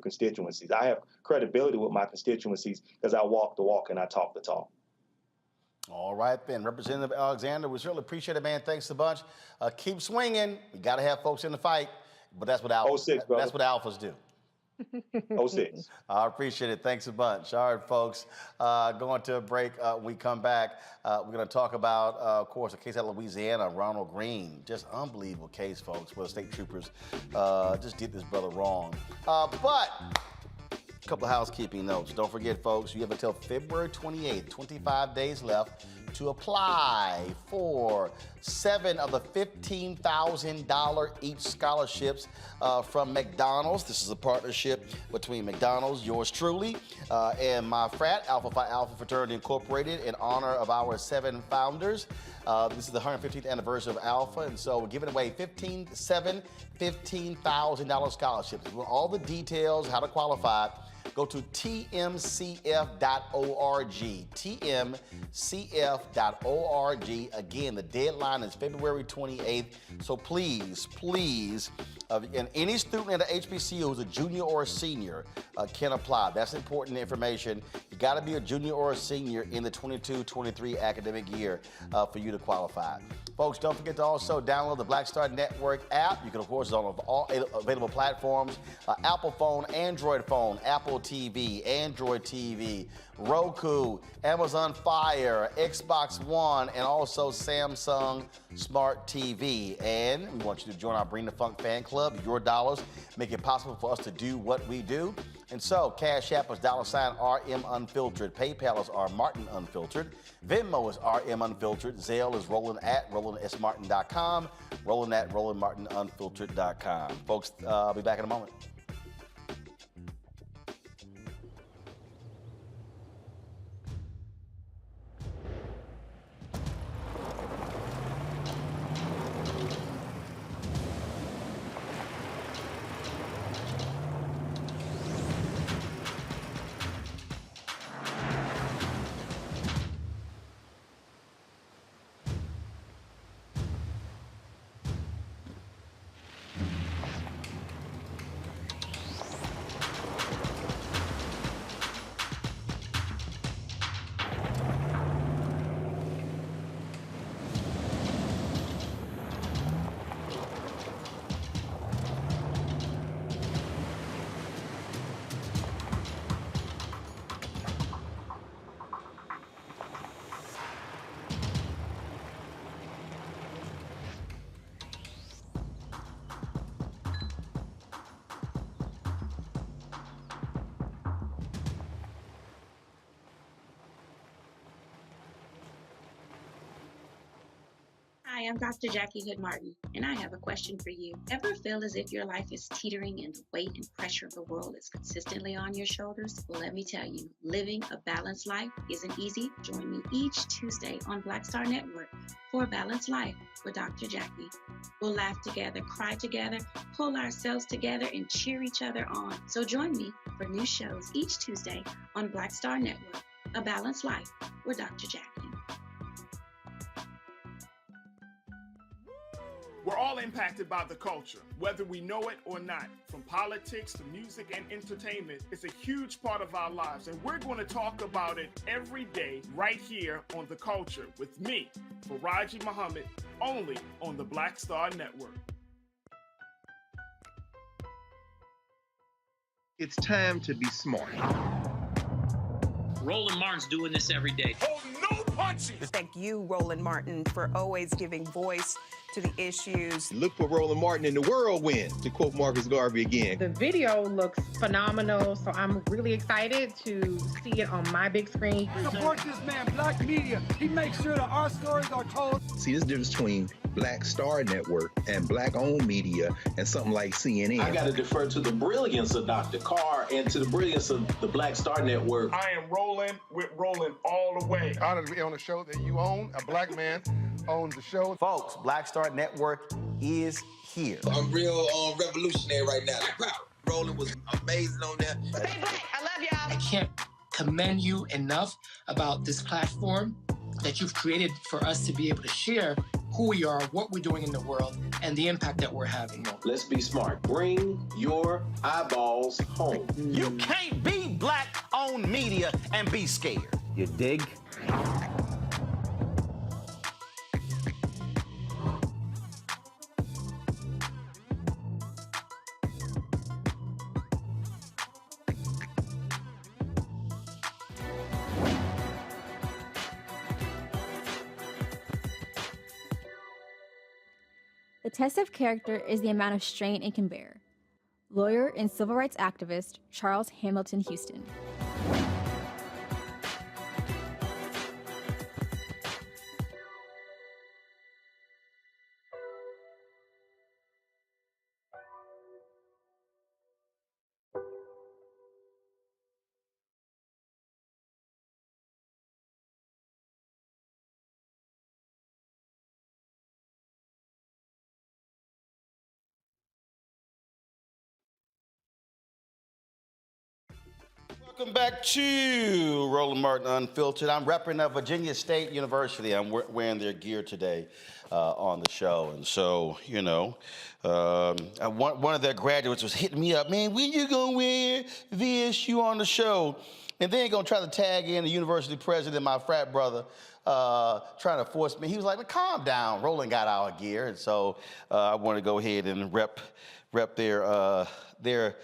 constituencies. I have credibility with my constituencies because I walk the walk and I talk the talk. All right, then. Representative Alexander, we certainly appreciate it, man. Thanks a bunch. Keep swinging. We got to have folks in the fight. But that's what alphas. 06, brother. That's what alphas do. 06. I appreciate it. Thanks a bunch. All right, folks. Going to a break. When we come back, we're going to talk about, of course, a case out of Louisiana, Ronald Greene. Just unbelievable case, folks, where the state troopers just did this brother wrong. But a couple of housekeeping notes. Don't forget, folks, you have until February 28th, 25 days left to apply for 7 of the $15,000 each scholarships from McDonald's. This is a partnership between McDonald's, yours truly, and my frat, Alpha Phi Alpha Fraternity Incorporated, in honor of our 7 founders. This is the 115th anniversary of Alpha, and so we're giving away $15,000 scholarships. With all the details, how to qualify, go to tmcf.org. tmcf.org. Again, the deadline is February 28th. So please, and any student at the HBCU who's a junior or a senior can apply. That's important information. You got to be a junior or a senior in the 22-23 academic year for you to qualify. Folks, don't forget to also download the Black Star Network app. You can, of course, on all available platforms, Apple phone, Android phone, Apple TV, Android TV, Roku, Amazon Fire, Xbox One, and also Samsung Smart TV. And we want you to join our Bring the Funk fan club. Your dollars make it possible for us to do what we do. And so, Cash App is $RM Unfiltered. PayPal is R Martin Unfiltered. Venmo is RM Unfiltered. Zelle is Roland@RolandSMartin.com. Roland@RolandMartinUnfiltered.com. Folks, I'll be back in a moment. Hi, I'm Dr. Jackie Hood Martin, and I have a question for you. Ever feel as if your life is teetering and the weight and pressure of the world is consistently on your shoulders? Well, let me tell you, living a balanced life isn't easy. Join me each Tuesday on Black Star Network for A Balanced Life with Dr. Jackie. We'll laugh together, cry together, pull ourselves together, and cheer each other on. So join me for new shows each Tuesday on Black Star Network, A Balanced Life with Dr. Jackie. We're all impacted by the culture, whether we know it or not. From politics to music and entertainment, it's a huge part of our lives, and we're going to talk about it every day right here on The Culture with me, Faraji Muhammad, only on the Black Star Network. It's time to be smart. Roland Martin's doing this every day. Oh, no punches! Thank you, Roland Martin, for always giving voice to the issues. Look for Roland Martin in the whirlwind, to quote Marcus Garvey again. The video looks phenomenal, so I'm really excited to see it on my big screen. Support this man, Black Media. He makes sure that our stories are told. See, there's a difference between Black Star Network and Black-owned media and something like CNN. I got to defer to the brilliance of Dr. Carr and to the brilliance of the Black Star Network. I am rolling with Roland all the way. Honored to be on a show that you own. A black man owns the show. Folks, Black Star Network is here. I'm real revolutionary right now. Roland was amazing on there. Stay black. I love y'all. I can't commend you enough about this platform that you've created for us to be able to share who we are, what we're doing in the world, and the impact that we're having. Let's be smart. Bring your eyeballs home. You can't be Black-owned media and be scared. You dig? The test of character is the amount of strain it can bear. Lawyer and civil rights activist Charles Hamilton Houston. Welcome back to Roland Martin Unfiltered. I'm repping Virginia State University. I'm wearing their gear today on the show. And so, you know, one of their graduates was hitting me up, man, when you gonna wear VSU on the show? And then gonna try to tag in the university president, my frat brother, trying to force me. He was like, well, calm down. Roland got our gear. And so I want to go ahead and rep their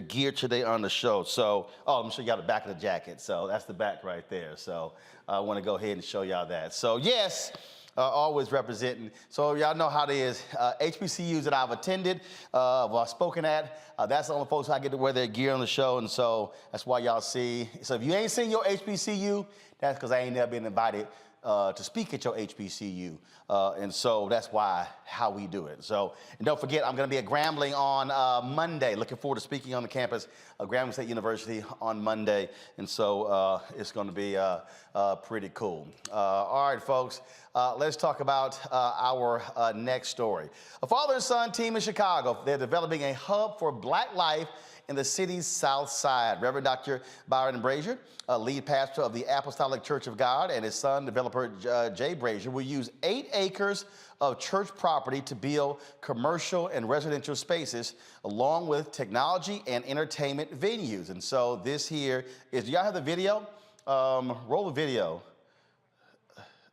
gear today on the show. So, let me show y'all the back of the jacket. So that's the back right there. So I want to go ahead and show y'all that. So yes, always representing. So y'all know how it is. HBCUs that I've attended, I've spoken at, that's the only folks I get to wear their gear on the show. And so that's why y'all see. So if you ain't seen your HBCU, that's because I ain't never been invited to speak at your HBCU. And so that's how we do it. So, and don't forget, I'm going to be at Grambling on Monday. Looking forward to speaking on the campus of Grambling State University on Monday. And so it's going to be pretty cool. All right, folks, let's talk about our next story. A father and son team in Chicago, they're developing a hub for Black life in the city's South Side. Reverend Dr. Byron Brazier, lead pastor of the Apostolic Church of God, and his son, developer Jay Brazier, will use 8 acres of church property to build commercial and residential spaces, along with technology and entertainment venues. And so this here is, do y'all have the video? Roll the video.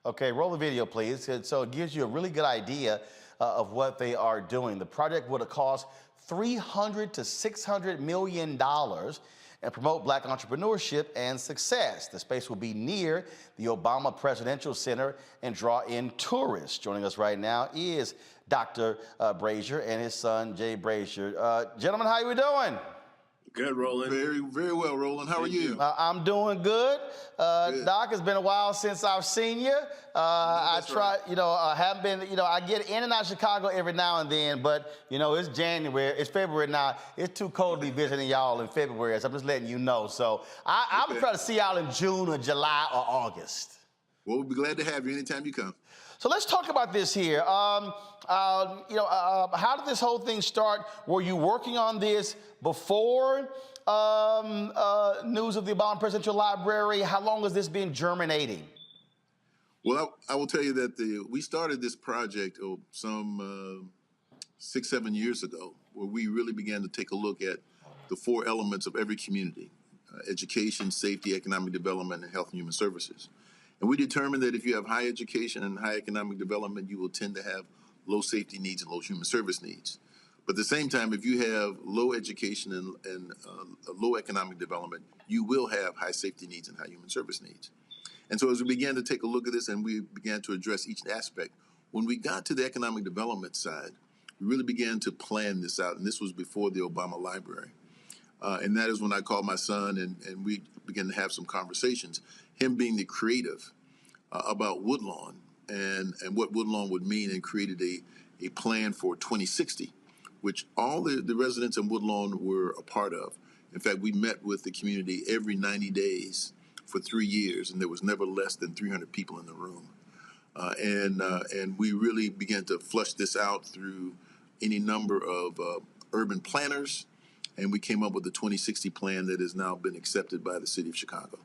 Okay, roll the video, please. So it gives you a really good idea of what they are doing. The project would have cost $300 to $600 million and promote Black entrepreneurship and success. The space will be near the Obama Presidential Center and draw in tourists. Joining us right now is Dr. Brazier and his son, Jay Brazier. Gentlemen, how you doing? Good, Roland. Very, very well, Roland. How are you? I'm doing good. Good. Doc, it's been a while since I've seen you. I try, right. Haven't been, I get in and out of Chicago every now and then, but, it's January, it's February now. It's too cold to be visiting y'all in February, so I'm just letting you know. So I'm going to try to see y'all in June or July or August. Well, we'll be glad to have you anytime you come. So let's talk about this here. How did this whole thing start? Were you working on this before news of the Obama Presidential Library? How long has this been germinating? Well, I will tell you that we started this project some 6-7 years ago, where we really began to take a look at the 4 elements of every community: education, safety, economic development, and health and human services. And we determined that if you have high education and high economic development, you will tend to have low safety needs and low human service needs. But at the same time, if you have low education and low economic development, you will have high safety needs and high human service needs. And so as we began to take a look at this and we began to address each aspect, when we got to the economic development side, we really began to plan this out. And this was before the Obama Library. And that is when I called my son and we began to have some conversations, him being the creative about Woodlawn and what Woodlawn would mean, and created a plan for 2060, which all the residents in Woodlawn were a part of. In fact, we met with the community every 90 days for 3 years, and there was never less than 300 people in the room. And we really began to flush this out through any number of urban planners, and we came up with the 2060 plan that has now been accepted by the city of Chicago.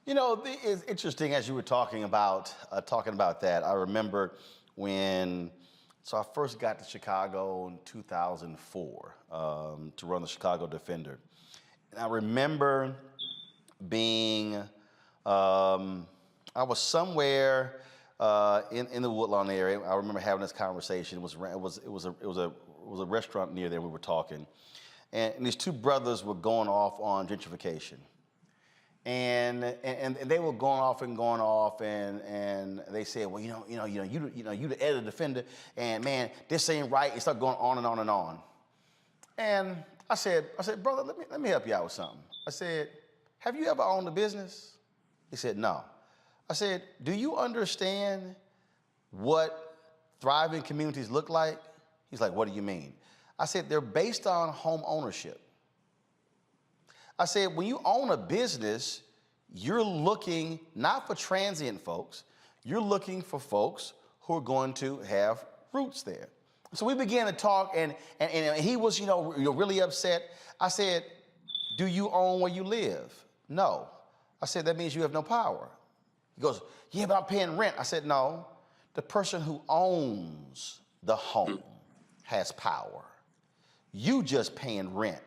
It's interesting as you were talking about that. I remember so I first got to Chicago in 2004 to run the Chicago Defender. And I remember being, I was somewhere in the Woodlawn area. I remember having this conversation. It was a restaurant near there we were talking. And these 2 brothers were going off on gentrification. And they were going off, and they said, well, you the editor defender, and man, this ain't right. It started going on and on and on. And I said, brother, let me help you out with something. I said, have you ever owned a business? He said, no. I said, do you understand what thriving communities look like? He's like, what do you mean? I said, they're based on home ownership. I said, when you own a business, you're looking not for transient folks, you're looking for folks who are going to have roots there. So we began to talk, and he was, really upset. I said, do you own where you live? No. I said, that means you have no power. He goes, yeah, but I'm paying rent. I said, no, the person who owns the home has power. You just paying rent.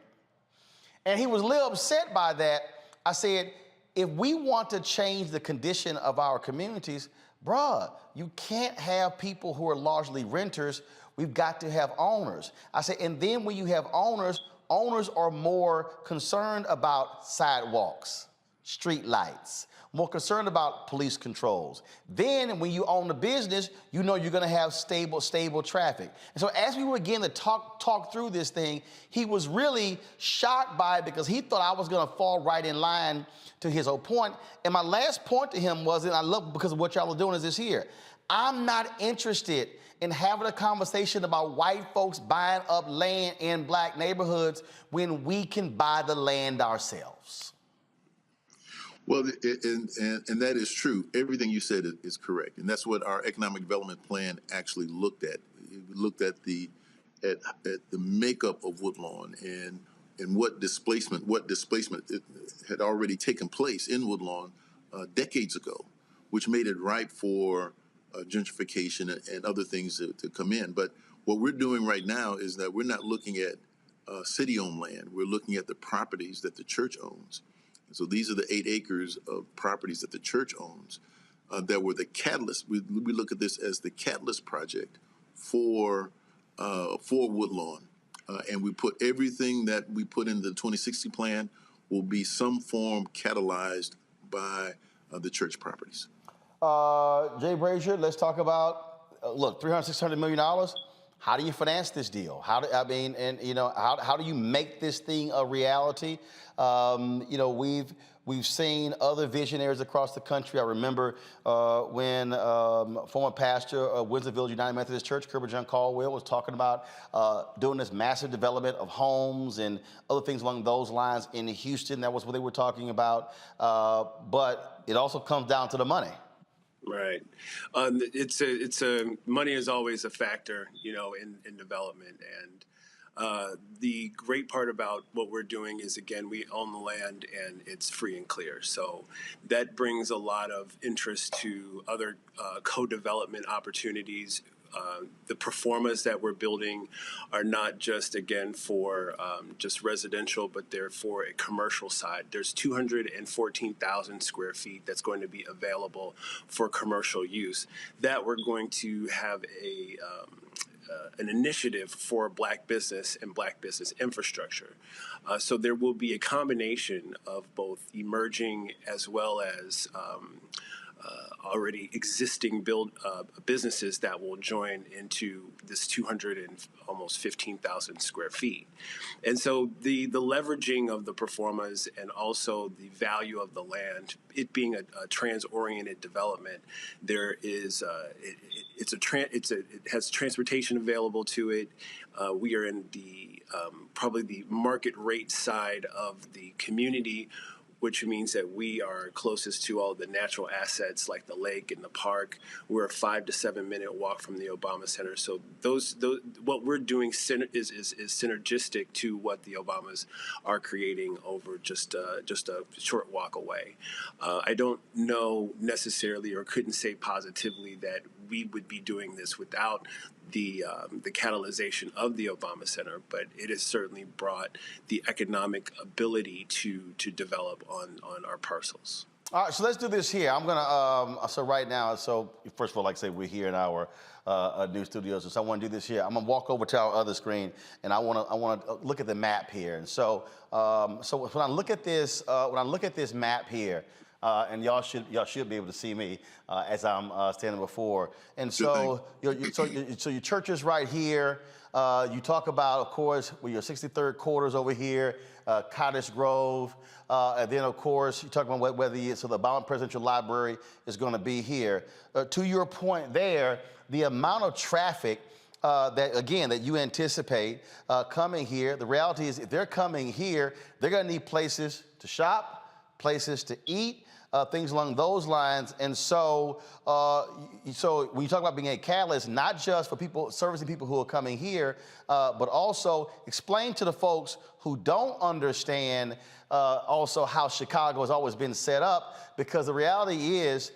And he was a little upset by that. I said, if we want to change the condition of our communities, bruh, you can't have people who are largely renters. We've got to have owners. I said, and then when you have owners are more concerned about sidewalks, street lights, more concerned about police controls. Then when you own the business, you know you're gonna have stable traffic. And so as we were beginning to talk through this thing, he was really shocked by it because he thought I was gonna fall right in line to his old point. And my last point to him was, and I love because of what y'all are doing is this here, I'm not interested in having a conversation about white folks buying up land in black neighborhoods when we can buy the land ourselves. Well, and that is true. Everything you said is correct, and that's what our economic development plan actually looked at. It looked at the makeup of Woodlawn and what displacement had already taken place in Woodlawn decades ago, which made it ripe for gentrification and other things to come in. But what we're doing right now is that we're not looking at city-owned land. We're looking at the properties that the church owns. So these are the 8 acres of properties that the church owns that were the catalyst. We look at this as the catalyst project for Woodlawn. And we put everything that we put in the 2060 plan will be some form catalyzed by the church properties. Jay Brazier, let's talk about, look, $600 million. How do you finance this deal? How do you make this thing a reality? We've seen other visionaries across the country. I remember when former pastor of Windsor Village United Methodist Church, Kirby John Caldwell, was talking about doing this massive development of homes and other things along those lines in Houston. That was what they were talking about. But it also comes down to the money. Right. Money is always a factor, in development. And the great part about what we're doing is, again, we own the land and it's free and clear. So that brings a lot of interest to other co-development opportunities. The performas that we're building are not just, again, for just residential, but they're for a commercial side. There's 214,000 square feet that's going to be available for commercial use. That we're going to have an initiative for Black business and Black business infrastructure. So there will be a combination of both emerging as well as already existing businesses that will join into this 200 and almost 15,000 square feet. And so the leveraging of the performas and also the value of the land, it being a trans-oriented development, there is it has transportation available to it. We are in the probably the market rate side of the community, which means that we are closest to all the natural assets like the lake and the park. We're a 5 to 7 minute walk from the Obama Center. So those what we're doing is synergistic to what the Obamas are creating over just a short walk away. I don't know necessarily or couldn't say positively that we would be doing this without the catalyzation of the Obama Center, but it has certainly brought the economic ability to develop on our parcels. All right, so let's do this here. I'm gonna, so right now, so first of all, like I say, we're here in our new studios, so I wanna do this here. I'm gonna walk over to our other screen, and I wanna look at the map here. And so, so when I look at this map here, and y'all should be able to see me as I'm standing before. And so, your church is right here. You talk about, of course, your 63rd quarters over here, Cottage Grove, and then, of course, you talk about whether so the Obama Presidential Library is going to be here. To your point there, the amount of traffic that you anticipate coming here, the reality is if they're coming here, they're going to need places to shop, places to eat, things along those lines. And so, so when you talk about being a catalyst, not just for people, servicing people who are coming here, but also explain to the folks who don't understand also how Chicago has always been set up, because the reality is,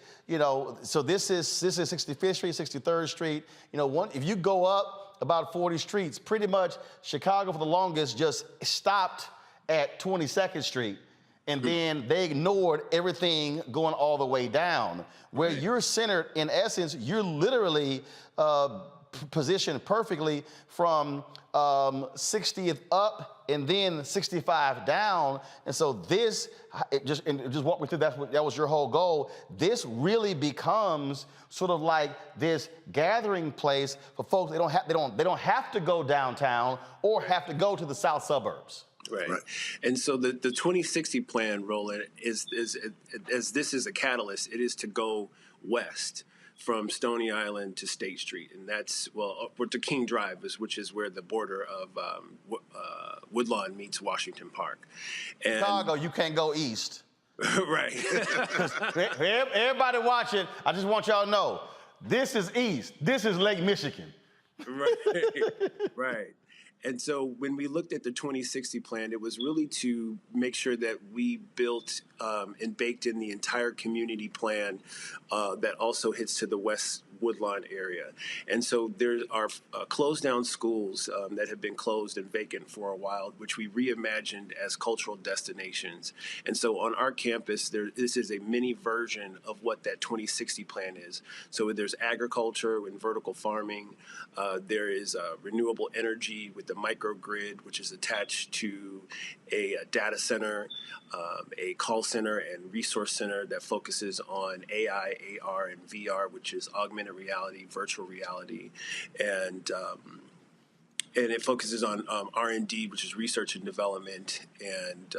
so this is 65th Street, 63rd Street. If you go up about 40 streets, pretty much Chicago for the longest just stopped at 22nd Street. And then they ignored everything going all the way down. Where you're centered, in essence, you're literally positioned perfectly from 60th up and then 65 down. And so this, just walk me through, that was your whole goal. This really becomes sort of like this gathering place for folks. They don't have to go downtown or have to go to the south suburbs. Right. And so the 2060 plan, Roland, is as this is a catalyst, it is to go west from Stony Island to State Street. And that's, upward to King Drive, which is where the border of Woodlawn meets Washington Park. And Chicago, you can't go east. Right. Everybody watching, I just want y'all to know, this is east. This is Lake Michigan. Right. Right. And so when we looked at the 2060 plan, it was really to make sure that we built and baked in the entire community plan that also hits to the West Woodlawn area. And so there are closed down schools that have been closed and vacant for a while, which we reimagined as cultural destinations. And so on our campus, this is a mini version of what that 2060 plan is. So there's agriculture and vertical farming. There is renewable energy with the microgrid, which is attached to a data center, a call center and resource center that focuses on AI, AR, and VR, which is augmented reality, virtual reality, and it focuses on R&D, which is research and development, and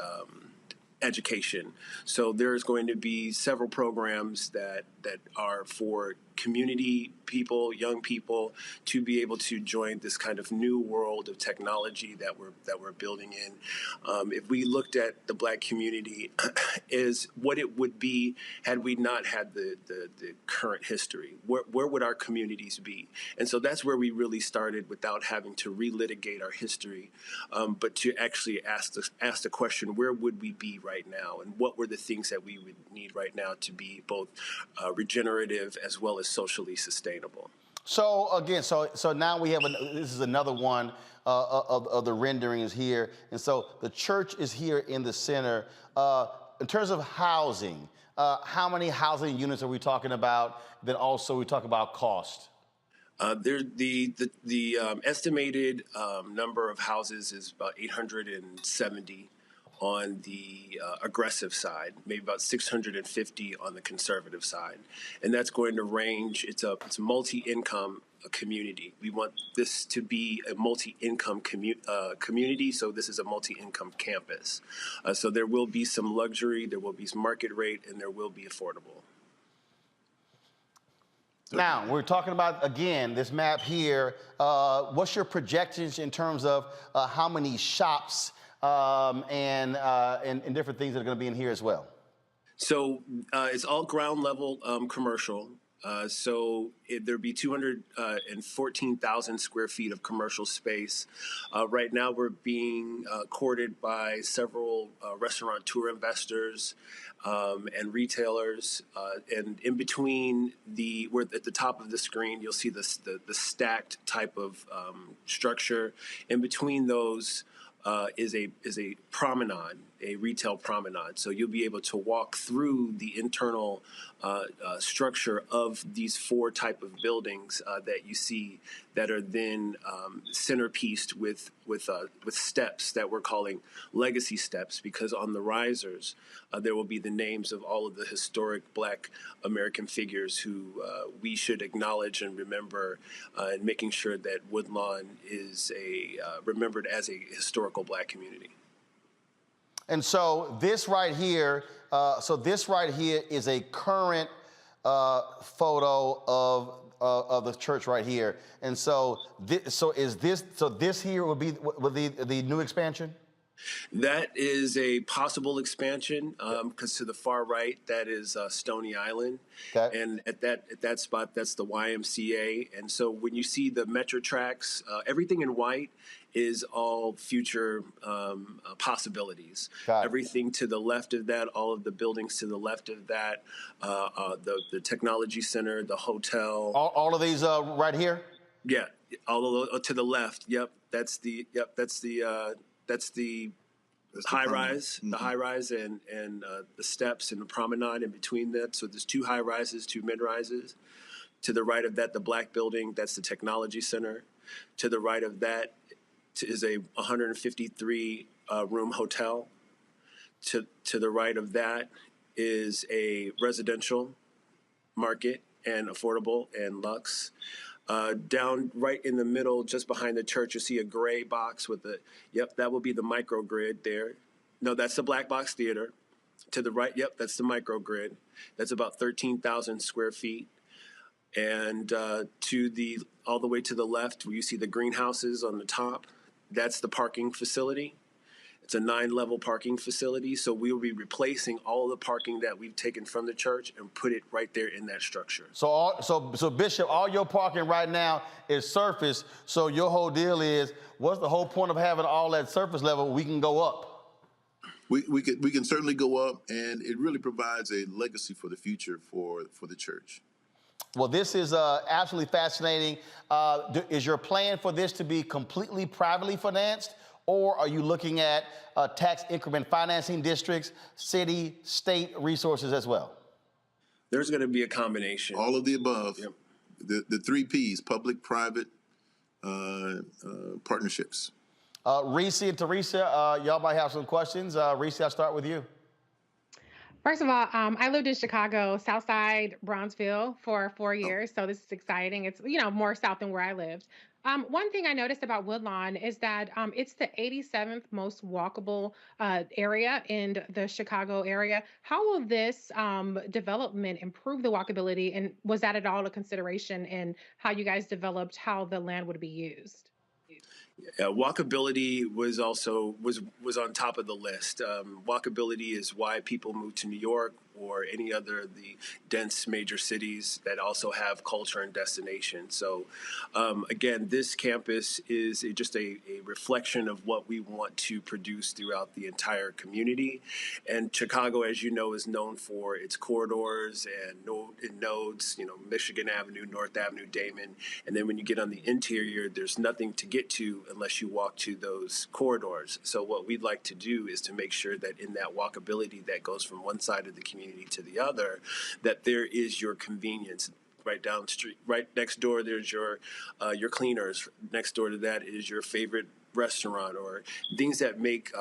education. So there's going to be several programs that are for community people, young people, to be able to join this kind of new world of technology that we're building in. If we looked at the Black community is what it would be had we not had the current history. Where would our communities be? And so that's where we really started, without having to relitigate our history, but to actually ask the question, where would we be right now, and what were the things that we would need right now to be both regenerative as well as socially sustainable. So again, so now we have this is another one of the renderings here, and so the church is here in the center. In terms of housing, how many housing units are we talking about? Then also we talk about cost. The estimated number of houses is about 870 on the aggressive side, maybe about 650 on the conservative side. And that's going to range, it's a multi-income community. We want this to be a multi-income community, so this is a multi-income campus. So there will be some luxury, there will be some market rate, and there will be affordable. Now, we're talking about, again, this map here. What's your projections in terms of how many shops and different things that are going to be in here as well? So it's all ground level commercial. So there'd be 214,000 square feet of commercial space. Right now, we're being courted by several restaurateur investors and retailers. And in between we're at the top of the screen, you'll see the stacked type of structure. In between those is a promenade, a retail promenade. So you'll be able to walk through the internal structure of these 4 type of buildings that you see that are then centerpieced with steps that we're calling legacy steps, because on the risers there will be the names of all of the historic Black American figures who we should acknowledge and remember, and making sure that Woodlawn is remembered as a historical Black community. And so this right here, is a current photo of the church right here. And so, this here will be the new expansion? That is a possible expansion, because to the far right, that is Stony Island. Okay. And at that spot, that's the YMCA. And so when you see the Metro tracks, everything in white is all future possibilities. Everything to the left of that, all of the buildings to the left of that, the technology center, the hotel. All of these right here? Yeah, all of to the left. Yep, that's the high rise, the high rise, and the steps and the promenade in between that. So there's 2 high rises, 2 mid rises. To the right of that, the black building, that's the technology center. To the right of that is a 153 room hotel. To the right of that is a residential market and affordable and luxe. Down right in the middle, just behind the church, you see a gray box with that will be the microgrid there. No, that's the Black Box Theater. To the right, that's the microgrid. That's about 13,000 square feet. And all the way to the left, where you see the greenhouses on the top, that's the parking facility. It's a 9-level parking facility, so we will be replacing all the parking that we've taken from the church and put it right there in that structure. So Bishop, all your parking right now is surface. So your whole deal is, what's the whole point of having all that surface level? We can go up. We can certainly go up, and it really provides a legacy for the future for the church. Well, this is absolutely fascinating. Is your plan for this to be completely privately financed? Or are you looking at tax increment financing districts, city, state resources as well? There's going to be a combination. All of the above. Yep. The 3 Ps, public, private, partnerships. Reese and Teresa, y'all might have some questions. Reese, I'll start with you. First of all, I lived in Chicago, Southside, Bronzeville for 4 years. So this is exciting. It's, more south than where I lived. One thing I noticed about Woodlawn is that it's the 87th most walkable area in the Chicago area. How will this development improve the walkability? And was that at all a consideration in how you guys developed how the land would be used? Walkability was on top of the list. Walkability is why people move to New York or any other of the dense major cities that also have culture and destination. So again, this campus is just a reflection of what we want to produce throughout the entire community. And Chicago, as you know, is known for its corridors and nodes, Michigan Avenue, North Avenue, Damon. And then when you get on the interior, there's nothing to get to unless you walk to those corridors. So what we'd like to do is to make sure that in that walkability that goes from one side of the community to the other, that there is your convenience. Right down the street, right next door, there's your cleaners. Next door to that is your favorite restaurant, or things that make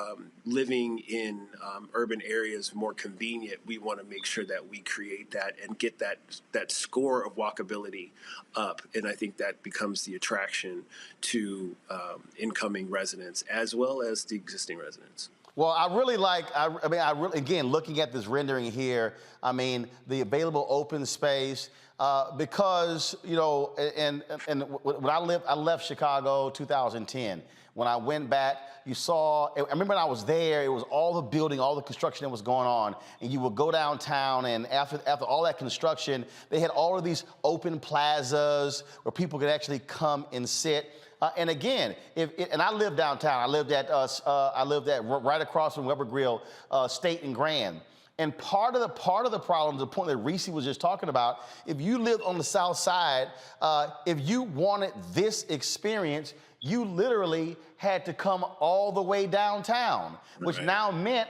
living in urban areas more convenient. We want to make sure that we create that and get that score of walkability up. And I think that becomes the attraction to incoming residents as well as the existing residents. Well, I really again, looking at this rendering here, the available open space, because, and when I left Chicago 2010. When I went back, I remember when I was there, it was all the building, all the construction that was going on. And you would go downtown, and after all that construction, they had all of these open plazas where people could actually come and sit. And again, and I lived downtown. I lived at right across from Weber Grill, State and Grand. And part of the problem, the point that Reese was just talking about, if you lived on the South Side, if you wanted this experience, you literally had to come all the way downtown, which now meant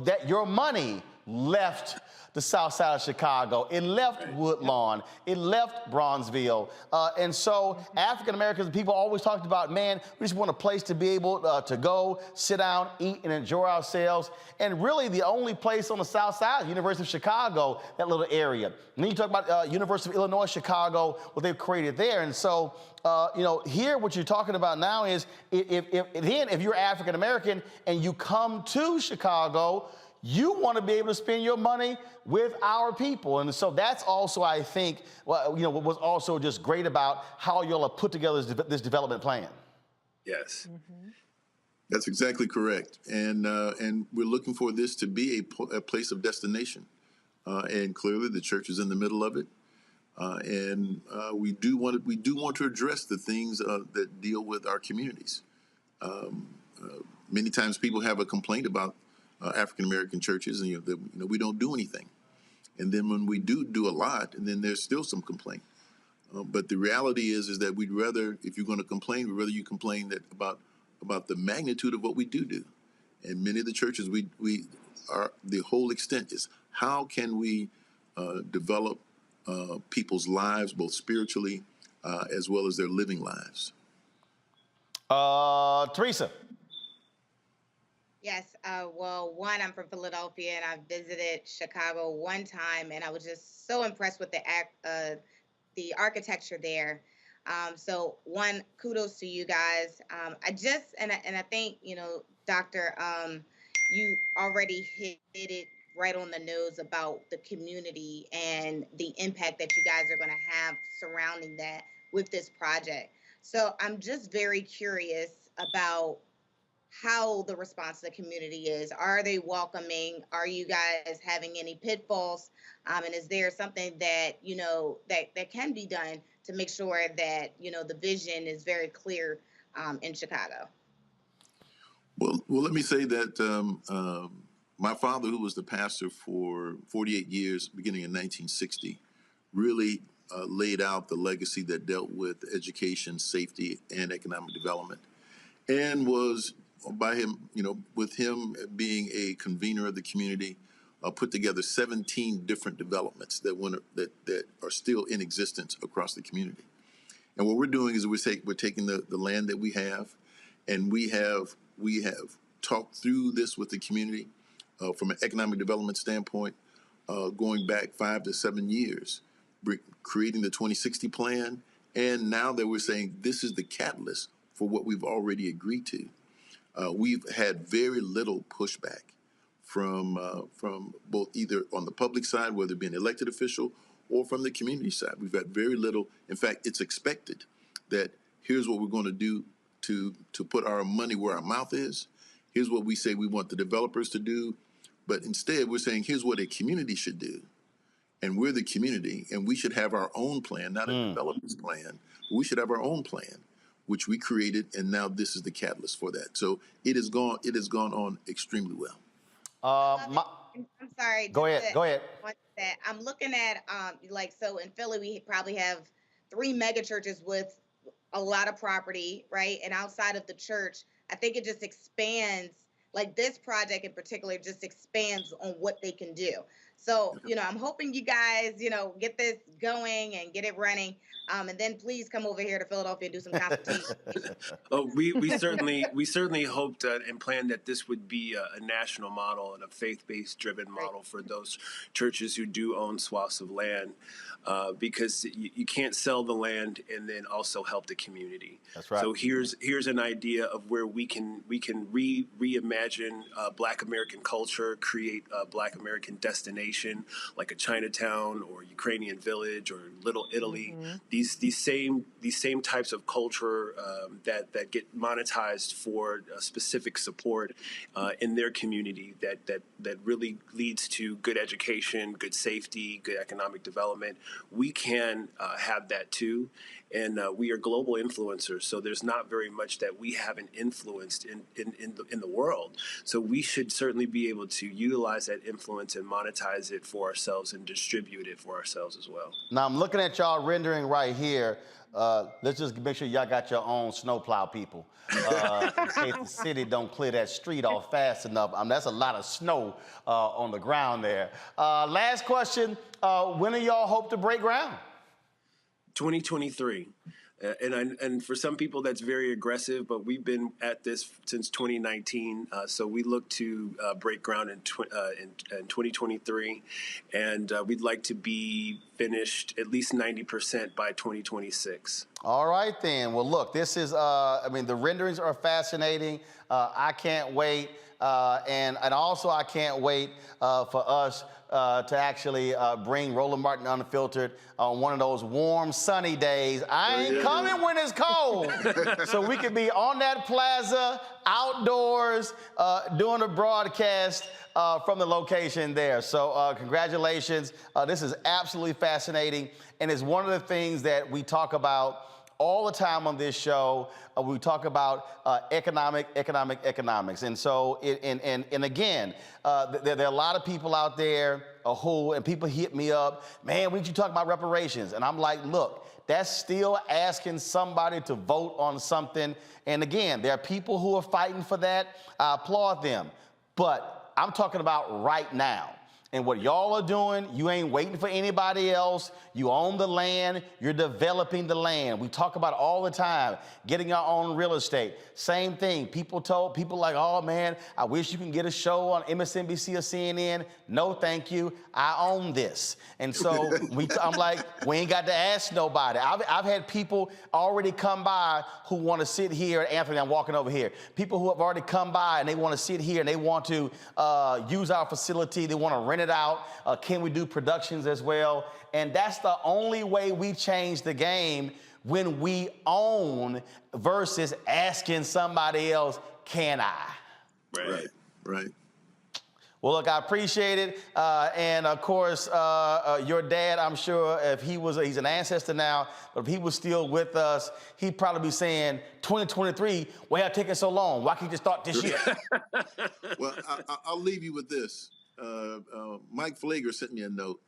that your money left the South Side of Chicago. It left Woodlawn. It left Bronzeville. And so African Americans, people always talked about, man, we just want a place to be able to go, sit down, eat, and enjoy ourselves. And really the only place on the South Side is University of Chicago, that little area. And then you talk about University of Illinois, Chicago, what they've created there. And so, here what you're talking about now is if you're African American and you come to Chicago, you want to be able to spend your money with our people. And so that's also, I think, what was also just great about how y'all have put together this development plan. Yes. That's exactly correct. And we're looking for this to be a place of destination. And clearly the church is in the middle of it. We do want to address the things that deal with our communities. Many times people have a complaint about African American churches, and we don't do anything. And then when we do a lot, and then there's still some complaint. But the reality is that we'd rather, if you're going to complain, we'd rather you complain about the magnitude of what we do. And many of the churches, the whole extent is how can we develop people's lives, both spiritually as well as their living lives. Teresa. Yes. Well, one, I'm from Philadelphia, and I visited Chicago one time, and I was just so impressed with the architecture there. So one, kudos to you guys. I think, Doctor, you already hit it right on the nose about the community and the impact that you guys are going to have surrounding that with this project. So I'm just very curious about how the response to the community is. Are they welcoming? Are you guys having any pitfalls? And is there something that, that can be done to make sure that, the vision is very clear in Chicago? Well, let me say that my father, who was the pastor for 48 years, beginning in 1960, really laid out the legacy that dealt with education, safety, and economic development, and was by him, with him being a convener of the community, put together 17 different developments that are still in existence across the community. And what we're doing is we're taking the land that we have, and we have talked through this with the community from an economic development standpoint, going back 5 to 7 years, creating the 2060 plan, and now that we're saying this is the catalyst for what we've already agreed to. We've had very little pushback from both either on the public side, whether it be an elected official, or from the community side. We've had very little. In fact, it's expected that here's what we're going to do to put our money where our mouth is. Here's what we say we want the developers to do. But instead, we're saying here's what a community should do. And we're the community, and we should have our own plan, not a developer's plan. We should have our own plan, which we created, and now this is the catalyst for that. So it has gone on extremely well. I'm sorry. Go ahead. I'm looking at so in Philly we probably have 3 mega churches with a lot of property, right? And outside of the church, I think it just expands. Like this project in particular just expands on what they can do. So, I'm hoping you guys, get this going and get it running. And then please come over here to Philadelphia and do some consultation. We certainly hoped and planned that this would be a national model and a faith-based driven model for those churches who do own swaths of land, because you can't sell the land and then also help the community. That's right. So here's an idea of where we can reimagine Black American culture, create Black American destination education, like a Chinatown or Ukrainian Village or Little Italy. These same types of culture that get monetized for specific support in their community that really leads to good education, good safety, good economic development. We can have that too. And we are global influencers, so there's not very much that we haven't influenced in the world. So we should certainly be able to utilize that influence and monetize it for ourselves and distribute it for ourselves as well. Now, I'm looking at y'all rendering right here. Let's just make sure y'all got your own snowplow, people. In case the city don't clear that street off fast enough. That's a lot of snow on the ground there. Last question, when do y'all hope to break ground? 2023. And for some people, that's very aggressive, but we've been at this since 2019. So we look to break ground in 2023, and we'd like to be finished at least 90% by 2026. All right, then. Well, look, this is, the renderings are fascinating. I can't wait. And also, I can't wait for us to actually bring Roland Martin Unfiltered on one of those warm, sunny days. I ain't coming when it's cold. So we could be on that plaza, outdoors, doing a broadcast from the location there. So congratulations. This is absolutely fascinating. And it's one of the things that we talk about all the time on this show. We talk about economics. And so, and again, there are a lot of people out there and people hit me up, man, when did you talk about reparations? And I'm like, look, that's still asking somebody to vote on something. And again, there are people who are fighting for that. I applaud them. But I'm talking about right now. And what y'all are doing, you ain't waiting for anybody else. You own the land. You're developing the land. We talk about it all the time, getting our own real estate. Same thing. People like, oh, man, I wish you can get a show on MSNBC or CNN. No, thank you. I own this. And so I'm like, we ain't got to ask nobody. I've had people already come by who want to sit here. Anthony, I'm walking over here. People who have already come by and they want to sit here and they want to use our facility. They want to rent it out. Can we do productions as well? And that's the only way we change the game, when we own versus asking somebody else, can I? Right. Well, look, I appreciate it. And of course, your dad, I'm sure if he's an ancestor now, but if he was still with us, he'd probably be saying, 2023, why y'all taking so long? Why can't you just start this year? Well, I'll leave you with this. Mike Flager sent me a note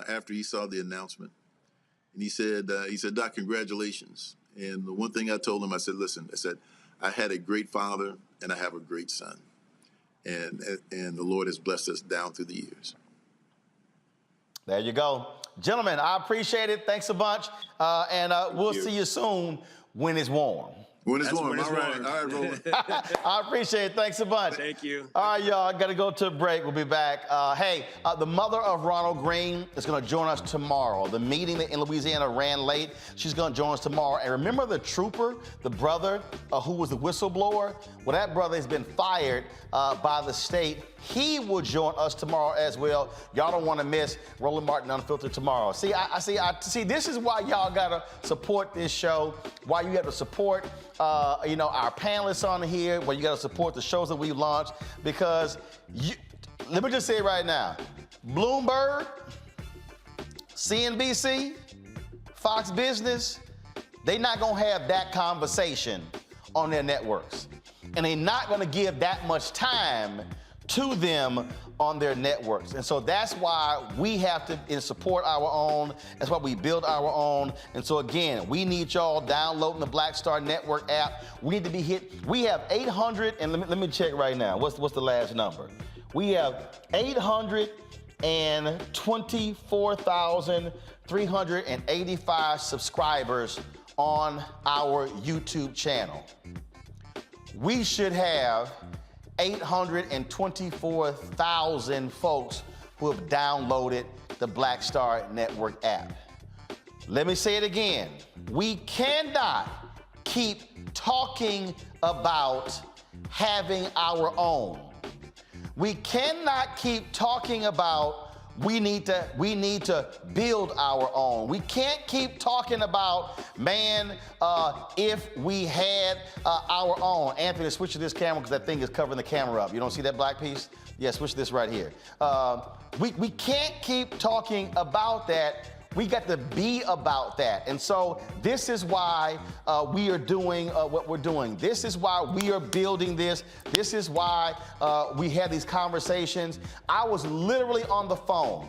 after he saw the announcement. And he said, Doc, congratulations. And the one thing I told him, I said, I had a great father and I have a great son. And the Lord has blessed us down through the years. There you go. Gentlemen, I appreciate it. Thanks a bunch. And we'll see you soon when it's warm. When it's warm. All right, Roland. I appreciate it. Thanks a bunch. Thank you. All right, y'all. Got to go to a break. We'll be back. The mother of Ronald Greene is going to join us tomorrow. The meeting in Louisiana ran late. She's going to join us tomorrow. And remember the trooper, the brother who was the whistleblower? Well, that brother has been fired by the state. He will join us tomorrow as well. Y'all don't want to miss Roland Martin Unfiltered tomorrow. See, I see. This is why y'all gotta support this show. Why you have to support, our panelists on here. Why you gotta support the shows that we launched. Because let me just say it right now: Bloomberg, CNBC, Fox Business, they're not gonna have that conversation on their networks, and they're not gonna give that much time to them on their networks. And so that's why we have to support our own. That's why we build our own. And so again, we need y'all downloading the Black Star Network app. We need to be hit. We have 800, and let me check right now. What's the last number? We have 824,385 subscribers on our YouTube channel. We should have 824,000 folks who have downloaded the Black Star Network app. Let me say it again. We cannot keep talking about having our own. We cannot keep talking about we need to build our own. We can't keep talking about, man, if we had our own. Anthony, switch to this camera because that thing is covering the camera up. You don't see that black piece? Yeah, switch to this right here. We can't keep talking about that. We got to be about that. And so this is why we are doing what we're doing. This is why we are building this. This is why we had these conversations. I was literally on the phone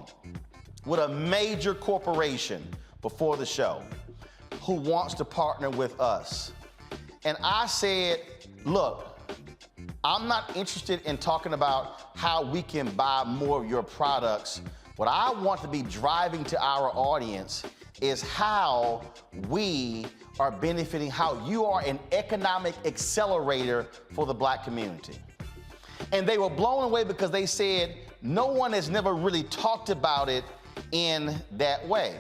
with a major corporation before the show who wants to partner with us. And I said, look, I'm not interested in talking about how we can buy more of your products. What I want to be driving to our audience is how we are benefiting, how you are an economic accelerator for the black community. And they were blown away because they said, no one has never really talked about it in that way.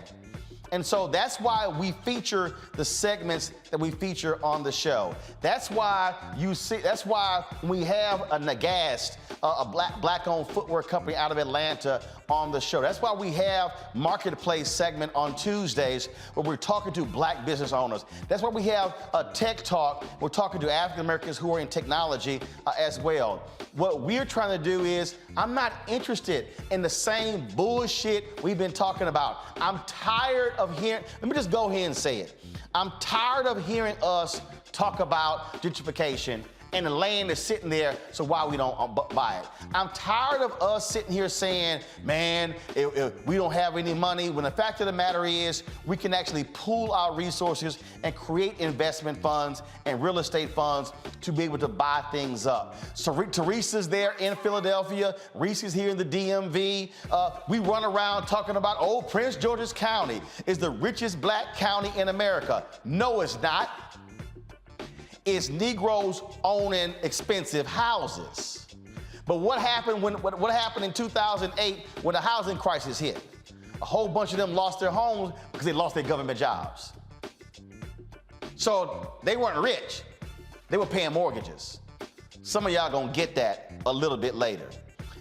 And so that's why we feature the segments that we feature on the show. That's why you see, that's why we have a Nagast, a black-owned footwear company out of Atlanta on the show. That's why we have Marketplace segment on Tuesdays where we're talking to black business owners. That's why we have a Tech Talk. We're talking to African Americans who are in technology as well. What we're trying to do is, I'm not interested in the same bullshit we've been talking about. I'm tired of hearing, let me just go ahead and say it. I'm tired of hearing us talk about gentrification and the land is sitting there, so why we don't buy it. I'm tired of us sitting here saying, man, we don't have any money, when the fact of the matter is, we can actually pool our resources and create investment funds and real estate funds to be able to buy things up. So Teresa's there in Philadelphia, Reese's here in the DMV. We run around talking about, oh, Prince George's County is the richest black county in America. No, it's not. It's Negroes owning expensive houses. But what happened what happened in 2008 when the housing crisis hit? A whole bunch of them lost their homes because they lost their government jobs. So they weren't rich. They were paying mortgages. Some of y'all gonna get that a little bit later.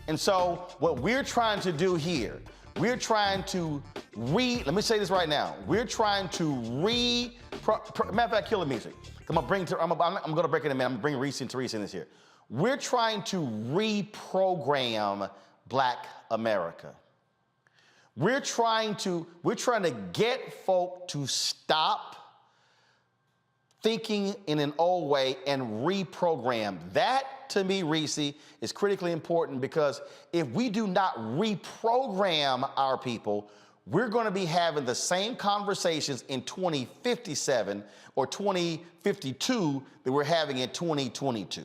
And so what we're trying to do here, we're trying to let me say this right now. We're trying to matter of fact, kill the music. I'm gonna break it in a minute. I'm gonna bring Reese and Teresa in this here. We're trying to reprogram black America. We're trying to get folk to stop thinking in an old way and reprogram. That, to me, Reese, is critically important because if we do not reprogram our people, we're going to be having the same conversations in 2057 or 2052 that we're having in 2022.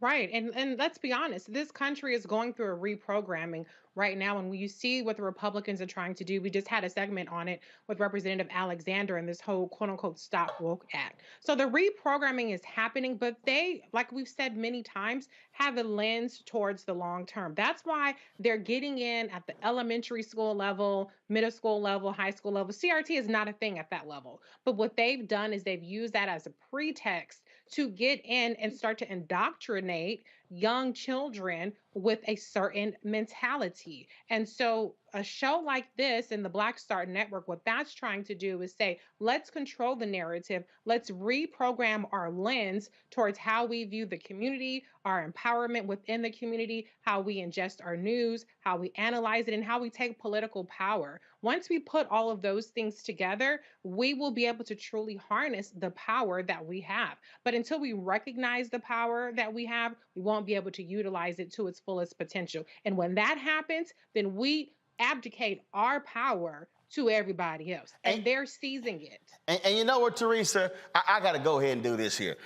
Right. And let's be honest, this country is going through a reprogramming right now. And when you see what the Republicans are trying to do, we just had a segment on it with Representative Alexander and this whole quote unquote Stop Woke Act. So the reprogramming is happening, but they, like we've said many times, have a lens towards the long term. That's why they're getting in at the elementary school level, middle school level, high school level. CRT is not a thing at that level. But what they've done is they've used that as a pretext to get in and start to indoctrinate young children with a certain mentality. And so a show like this in the Black Star Network, what that's trying to do is say, let's control the narrative. Let's reprogram our lens towards how we view the community, our empowerment within the community, how we ingest our news, how we analyze it, and how we take political power. Once we put all of those things together, we will be able to truly harness the power that we have. But until we recognize the power that we have, we won't be able to utilize it to its fullest potential. And when that happens, then we abdicate our power to everybody else, and they're seizing it. And you know what, Teresa? I got to go ahead and do this here.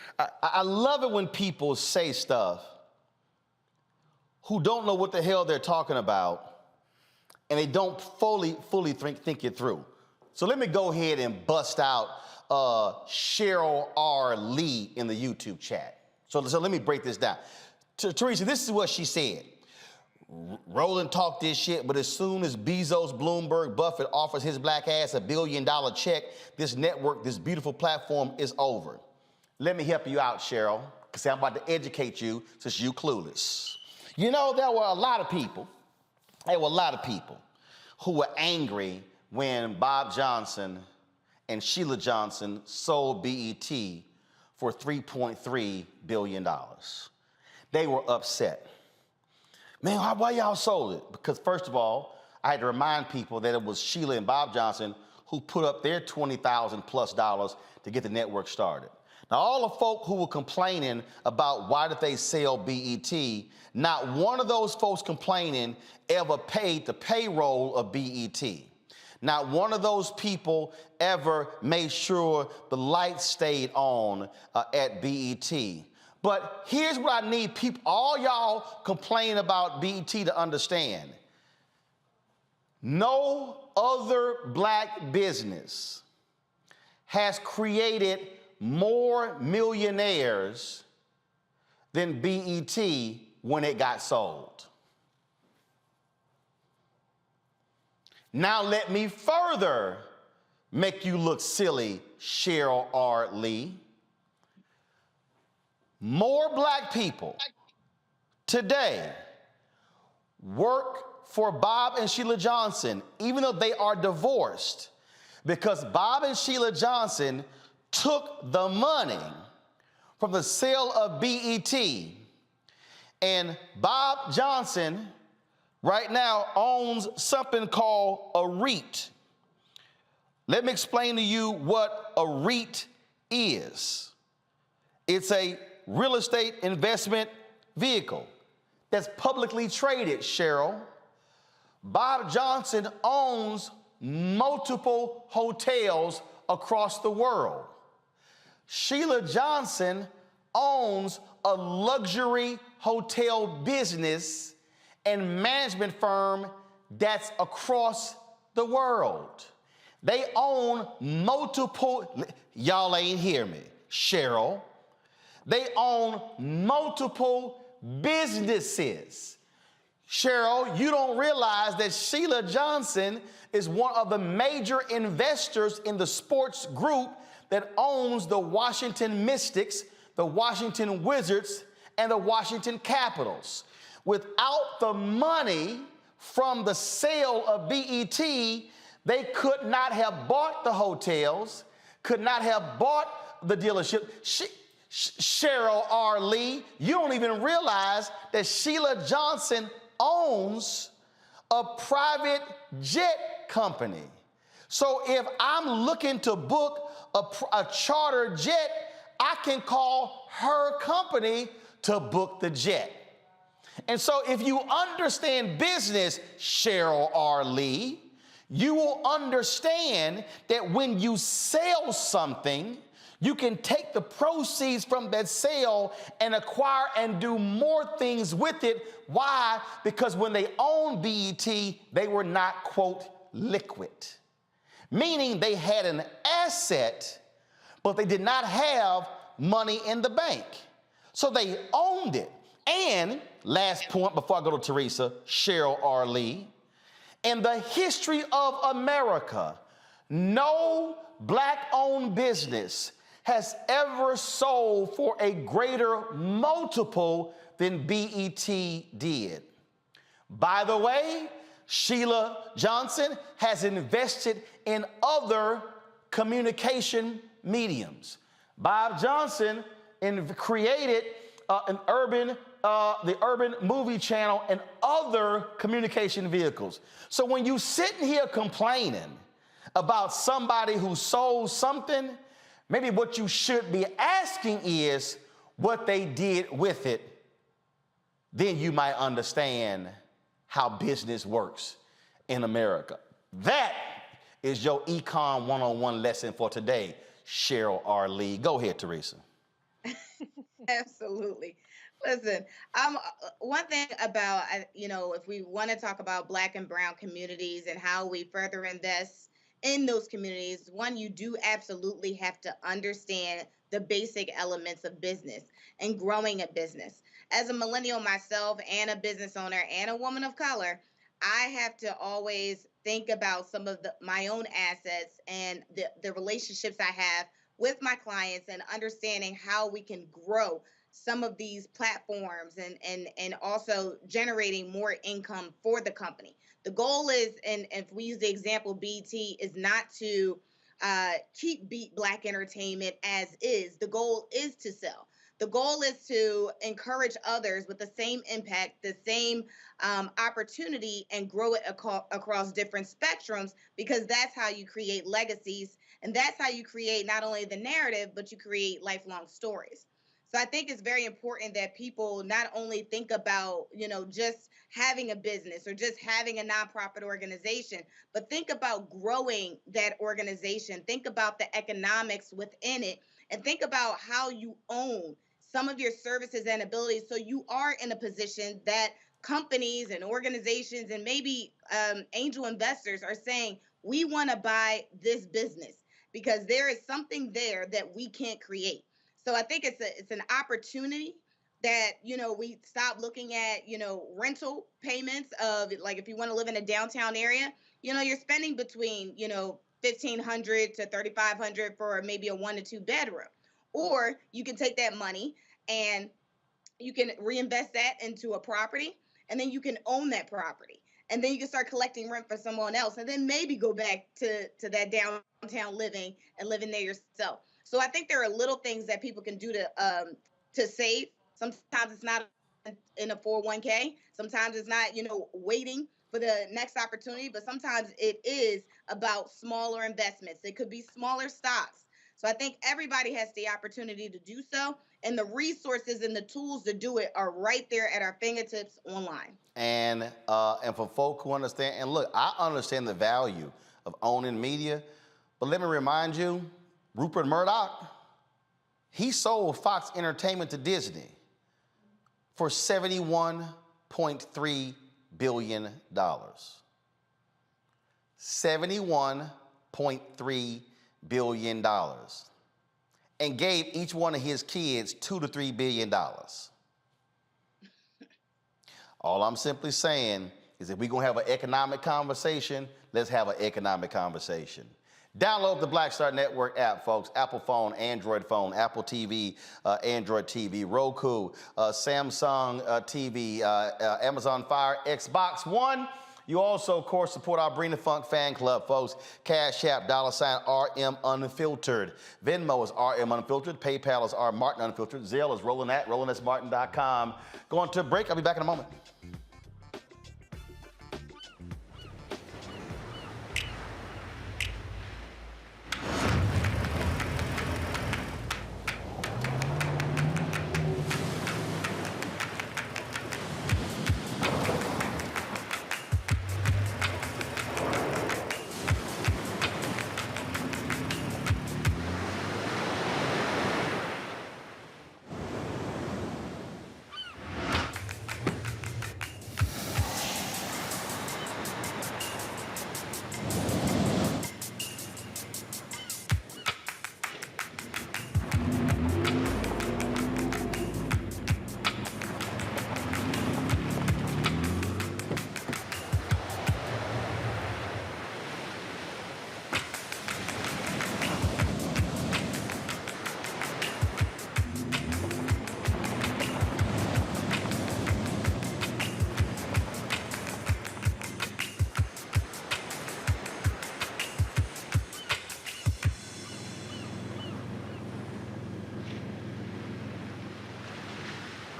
I love it when people say stuff who don't know what the hell they're talking about, and they don't fully think it through. So let me go ahead and bust out Cheryl R. Lee in the YouTube chat. So let me break this down. Teresa, this is what she said. Roland talked this shit, but as soon as Bezos, Bloomberg, Buffett offers his black ass $1 billion check, this network, this beautiful platform is over. Let me help you out, Cheryl, because I'm about to educate you since you clueless. You know, there were a lot of people there were a lot of people who were angry when Bob Johnson and Sheila Johnson sold BET for $3.3 billion. They were upset. Man, why y'all sold it? Because first of all, I had to remind people that it was Sheila and Bob Johnson who put up their $20,000+ to get the network started. Now, all the folk who were complaining about why did they sell BET, not one of those folks complaining ever paid the payroll of BET. Not one of those people ever made sure the lights stayed on at BET. But here's what I need people, all y'all complaining about BET to understand. No other black business has created more millionaires than BET when it got sold. Now let me further make you look silly, Cheryl R. Lee. More black people today work for Bob and Sheila Johnson, even though they are divorced, because Bob and Sheila Johnson took the money from the sale of BET, and Bob Johnson right now owns something called a REIT. Let me explain to you what a REIT is. It's a real estate investment vehicle that's publicly traded, Cheryl. Bob Johnson owns multiple hotels across the world. Sheila Johnson owns a luxury hotel business and management firm that's across the world. They own multiple, y'all ain't hear me, Cheryl. They own multiple businesses. Cheryl, you don't realize that Sheila Johnson is one of the major investors in the sports group that owns the Washington Mystics, the Washington Wizards, and the Washington Capitals. Without the money from the sale of BET, they could not have bought the hotels, could not have bought the dealership. Cheryl R. Lee, you don't even realize that Sheila Johnson owns a private jet company. So if I'm looking to book a charter jet, I can call her company to book the jet. And so if you understand business, Cheryl R. Lee, you will understand that when you sell something, you can take the proceeds from that sale and acquire and do more things with it. Why? Because when they owned BET, they were not, quote, liquid. Meaning they had an asset, but they did not have money in the bank. So they owned it. And last point before I go to Teresa, Cheryl R. Lee, in the history of America, no black-owned business has ever sold for a greater multiple than BET did. By the way, Sheila Johnson has invested in other communication mediums. Bob Johnson created the Urban Movie Channel and other communication vehicles. So when you sitting here complaining about somebody who sold something, maybe what you should be asking is what they did with it. Then you might understand how business works in America. That is your Econ 101 lesson for today, Cheryl R. Lee. Go ahead, Teresa. Absolutely. Listen, one thing about, if we want to talk about Black and brown communities and how we further invest in those communities, one, you do absolutely have to understand the basic elements of business and growing a business. As a millennial myself and a business owner and a woman of color, I have to always think about some of my own assets and the relationships I have with my clients and understanding how we can grow some of these platforms and also generating more income for the company. The goal is, and if we use the example BT, is not to keep Beat Black entertainment as is. The goal is to sell. The goal is to encourage others with the same impact, the same opportunity, and grow it across different spectrums, because that's how you create legacies. And that's how you create not only the narrative, but you create lifelong stories. So I think it's very important that people not only think about, just having a business or just having a nonprofit organization, but think about growing that organization. Think about the economics within it, and think about how you own some of your services and abilities, so you are in a position that companies and organizations and maybe angel investors are saying, we want to buy this business because there is something there that we can't create. So I think it's an opportunity that, we stop looking at, rental payments of, like, if you want to live in a downtown area, you're spending between, $1,500 to $3,500 for maybe a 1 to 2 bedroom. Or you can take that money and you can reinvest that into a property, and then you can own that property. And then you can start collecting rent for someone else, and then maybe go back to that downtown living and living there yourself. So I think there are little things that people can do to save. Sometimes it's not in a 401k. Sometimes it's not, waiting for the next opportunity, but sometimes it is about smaller investments. It could be smaller stocks. So I think everybody has the opportunity to do so, and the resources and the tools to do it are right there at our fingertips online. And for folk who understand, and look, I understand the value of owning media, but let me remind you, Rupert Murdoch, he sold Fox Entertainment to Disney for $71.3 billion. $71.3 billion. And gave each one of his kids $2 to $3 billion. All I'm simply saying is if we're going to have an economic conversation, let's have an economic conversation. Download the Black Star Network app, folks. Apple phone, Android phone, Apple TV, Android TV, Roku, Samsung TV, Amazon Fire, Xbox One. You also, of course, support our Bring the Funk fan club, folks. Cash App, $RM Unfiltered. Venmo is RM Unfiltered. PayPal is R Martin Unfiltered. Zelle is rolling@rollingsmartin.com. Going to a break. I'll be back in a moment.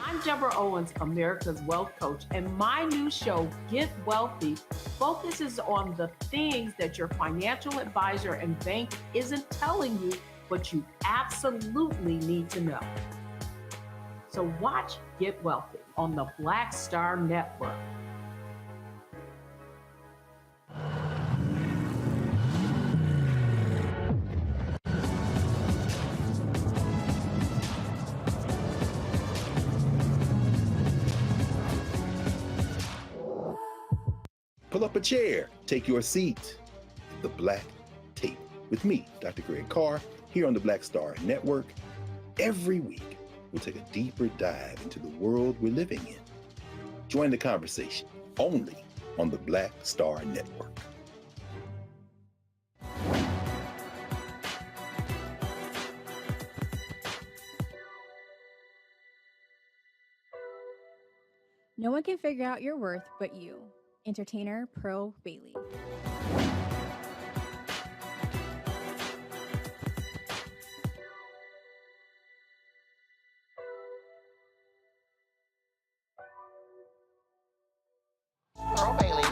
I'm Deborah Owens, America's Wealth Coach, and my new show, Get Wealthy, focuses on the things that your financial advisor and bank isn't telling you, but you absolutely need to know. So watch Get Wealthy on the Black Star Network. Pull up a chair, take your seat. The Black Tape with me, Dr. Greg Carr, here on the Black Star Network. Every week, we'll take a deeper dive into the world we're living in. Join the conversation only on the Black Star Network. No one can figure out your worth but you. Entertainer Pearl Bailey. Pearl Bailey.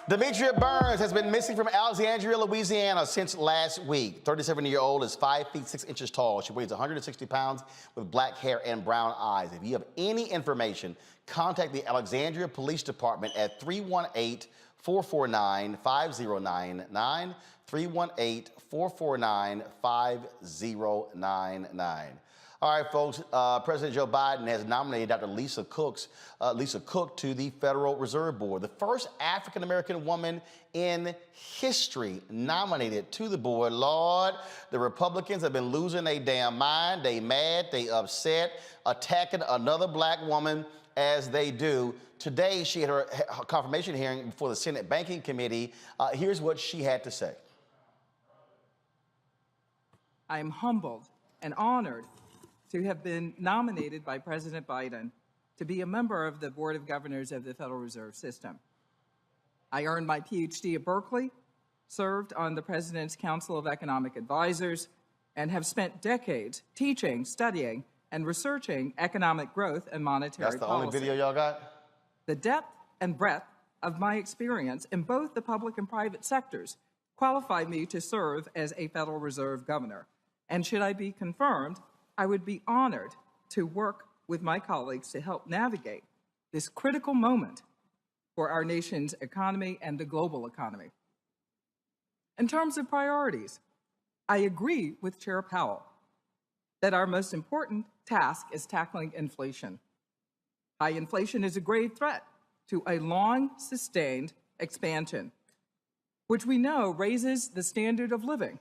Demetria Burns has been missing from Alexandria, Louisiana since last week. 37-year-old is 5 feet 6 inches tall. She weighs 160 pounds with black hair and brown eyes. If you have any information, contact the Alexandria Police Department at 318-449-5099, 318-449-5099. All right, folks, President Joe Biden has nominated Dr. Lisa Cook to the Federal Reserve Board, the first African-American woman in history nominated to the board. Lord, the Republicans have been losing their damn mind. They mad, they upset, attacking another black woman as they do. Today, she had her confirmation hearing before the Senate Banking Committee. Here's what she had to say. I am humbled and honored to have been nominated by President Biden to be a member of the Board of Governors of the Federal Reserve System. I earned my PhD at Berkeley, served on the President's Council of Economic Advisors, and have spent decades teaching, studying, and researching economic growth and monetary policy. That's the only video y'all got? The depth and breadth of my experience in both the public and private sectors qualify me to serve as a Federal Reserve governor. And should I be confirmed, I would be honored to work with my colleagues to help navigate this critical moment for our nation's economy and the global economy. In terms of priorities, I agree with Chair Powell that our most important task is tackling inflation. High inflation is a grave threat to a long-sustained expansion, which we know raises the standard of living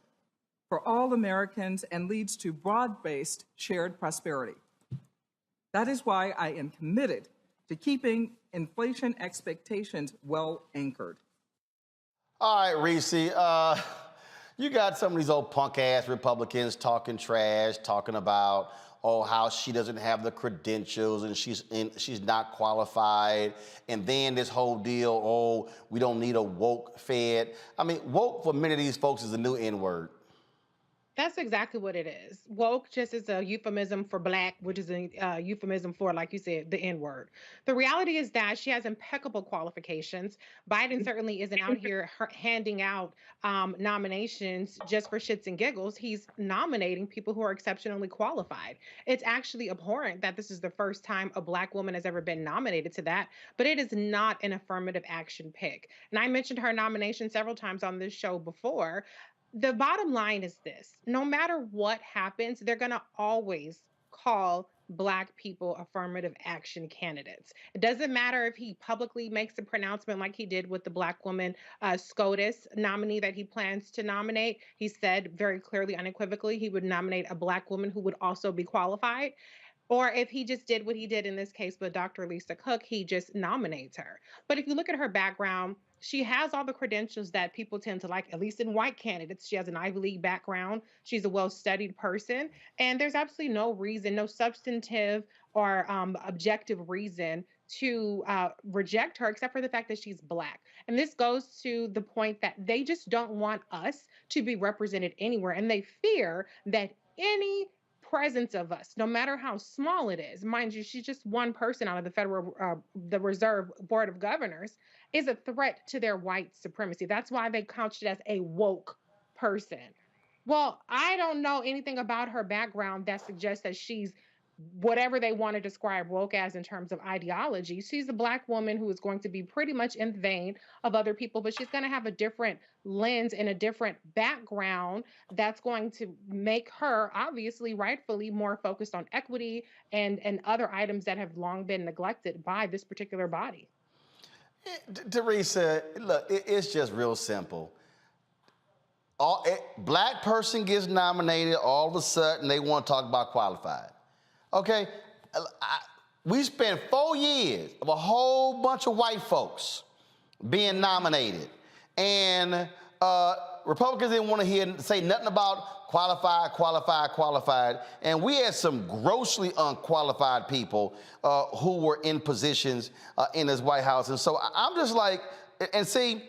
for all Americans and leads to broad-based shared prosperity. That is why I am committed to keeping inflation expectations well anchored. All right, Reese, you got some of these old punk-ass Republicans talking trash, talking about, oh, how she doesn't have the credentials and she's not qualified. And then this whole deal, oh, we don't need a woke Fed. I mean, woke for many of these folks is the new N-word. That's exactly what it is. Woke just is a euphemism for black, which is a euphemism for, like you said, the N-word. The reality is that she has impeccable qualifications. Biden certainly isn't out here handing out nominations just for shits and giggles. He's nominating people who are exceptionally qualified. It's actually abhorrent that this is the first time a black woman has ever been nominated to that, but it is not an affirmative action pick. And I mentioned her nomination several times on this show before. The bottom line is this: no matter what happens, they're going to always call Black people affirmative action candidates. It doesn't matter if he publicly makes a pronouncement like he did with the Black woman SCOTUS nominee that he plans to nominate. He said very clearly, unequivocally, he would nominate a Black woman who would also be qualified. Or if he just did what he did in this case with Dr. Lisa Cook, he just nominates her. But if you look at her background, she has all the credentials that people tend to like, at least in white candidates. She has an Ivy League background. She's a well-studied person. And there's absolutely no reason, no substantive or objective reason to reject her, except for the fact that she's Black. And this goes to the point that they just don't want us to be represented anywhere. And they fear that any presence of us, no matter how small it is, mind you, she's just one person out of the Reserve Board of Governors, is a threat to their white supremacy. That's why they couched it as a woke person. Well, I don't know anything about her background that suggests that she's whatever they want to describe woke as in terms of ideology. She's a Black woman who is going to be pretty much in the vein of other people, but she's going to have a different lens and a different background that's going to make her, obviously, rightfully, more focused on equity and other items that have long been neglected by this particular body. Teresa, look, it's just real simple. Black person gets nominated, all of a sudden they want to talk about qualified. Okay, We spent 4 years of a whole bunch of white folks being nominated. And Republicans didn't want to say nothing about qualified. And we had some grossly unqualified people who were in positions in this White House. And so I'm just like, and see,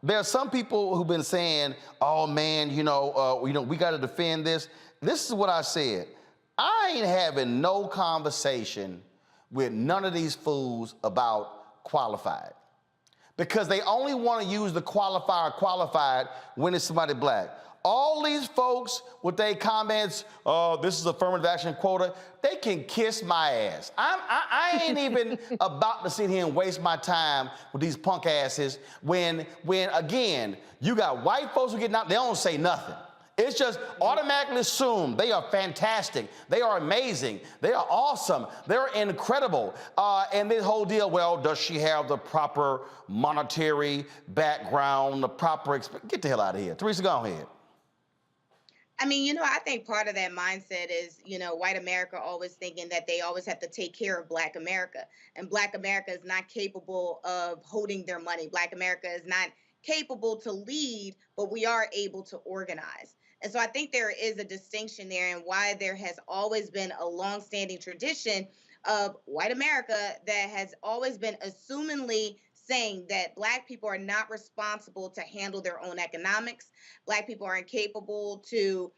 there are some people who've been saying, oh man, we got to defend this. This is what I said. I ain't having no conversation with none of these fools about qualified, because they only want to use the qualified when it's somebody black. All these folks with their comments, this is affirmative action quota, they can kiss my ass. I ain't even about to sit here and waste my time with these punk asses when again, you got white folks who get out, they don't say nothing. It's just automatically assumed they are fantastic. They are amazing. They are awesome. They're incredible. And this whole deal, well, does she have the proper monetary background, the proper get the hell out of here. Teresa, go ahead. I mean, I think part of that mindset is, white America always thinking that they always have to take care of Black America. And Black America is not capable of holding their money. Black America is not capable to lead, but we are able to organize. And so I think there is a distinction there, and why there has always been a longstanding tradition of white America that has always been assumingly saying that Black people are not responsible to handle their own economics. Black people are incapable to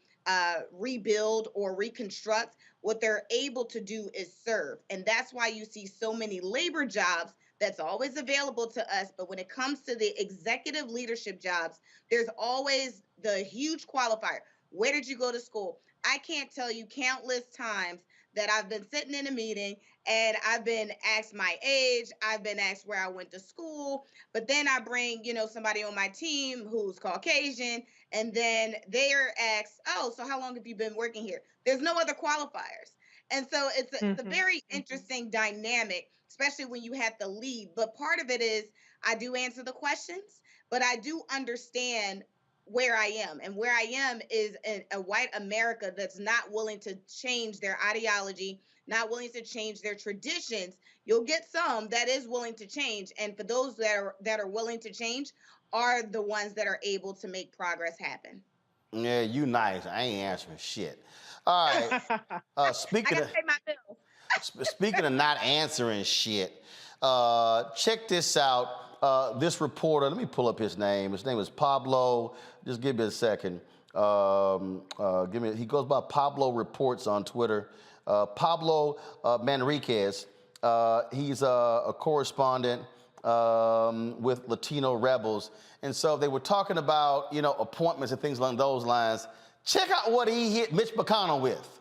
rebuild or reconstruct. What they're able to do is serve. And that's why you see so many labor jobs that's always available to us. But when it comes to the executive leadership jobs, there's always the huge qualifier. Where did you go to school? I can't tell you countless times that I've been sitting in a meeting and I've been asked my age, I've been asked where I went to school, but then I bring, somebody on my team who's Caucasian, and then they're asked, oh, so how long have you been working here? There's no other qualifiers. And so it's a very interesting dynamic, especially when you have to lead. But part of it is I do answer the questions, but I do understand where I am. And where I am is a white America that's not willing to change their ideology, not willing to change their traditions. You'll get some that is willing to change. And for those that are willing to change are the ones that are able to make progress happen. Yeah, you nice. I ain't answering shit. All right. Speaking of not answering shit, check this out. This reporter, let me pull up his name. His name is Pablo. Just give me a second. He goes by Pablo Reports on Twitter. Pablo Manriquez. He's a correspondent with Latino Rebels. And so they were talking about, appointments and things along those lines. Check out what he hit Mitch McConnell with.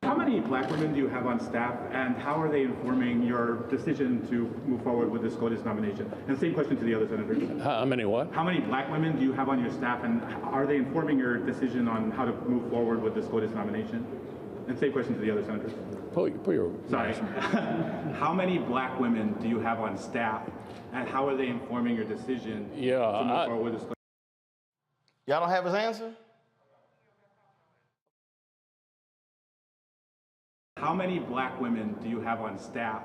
How many Black women do you have on staff, and how are they informing your decision to move forward with this SCOTUS nomination? And same question to the other senators. How many what? How many Black women do you have on your staff, and are they informing your decision on how to move forward with the SCOTUS nomination? And same question to the other senators. Sorry. How many Black women do you have on staff, and how are they informing your decision to move forward with the SCOTUS? Y'all don't have his answer? How many Black women do you have on staff,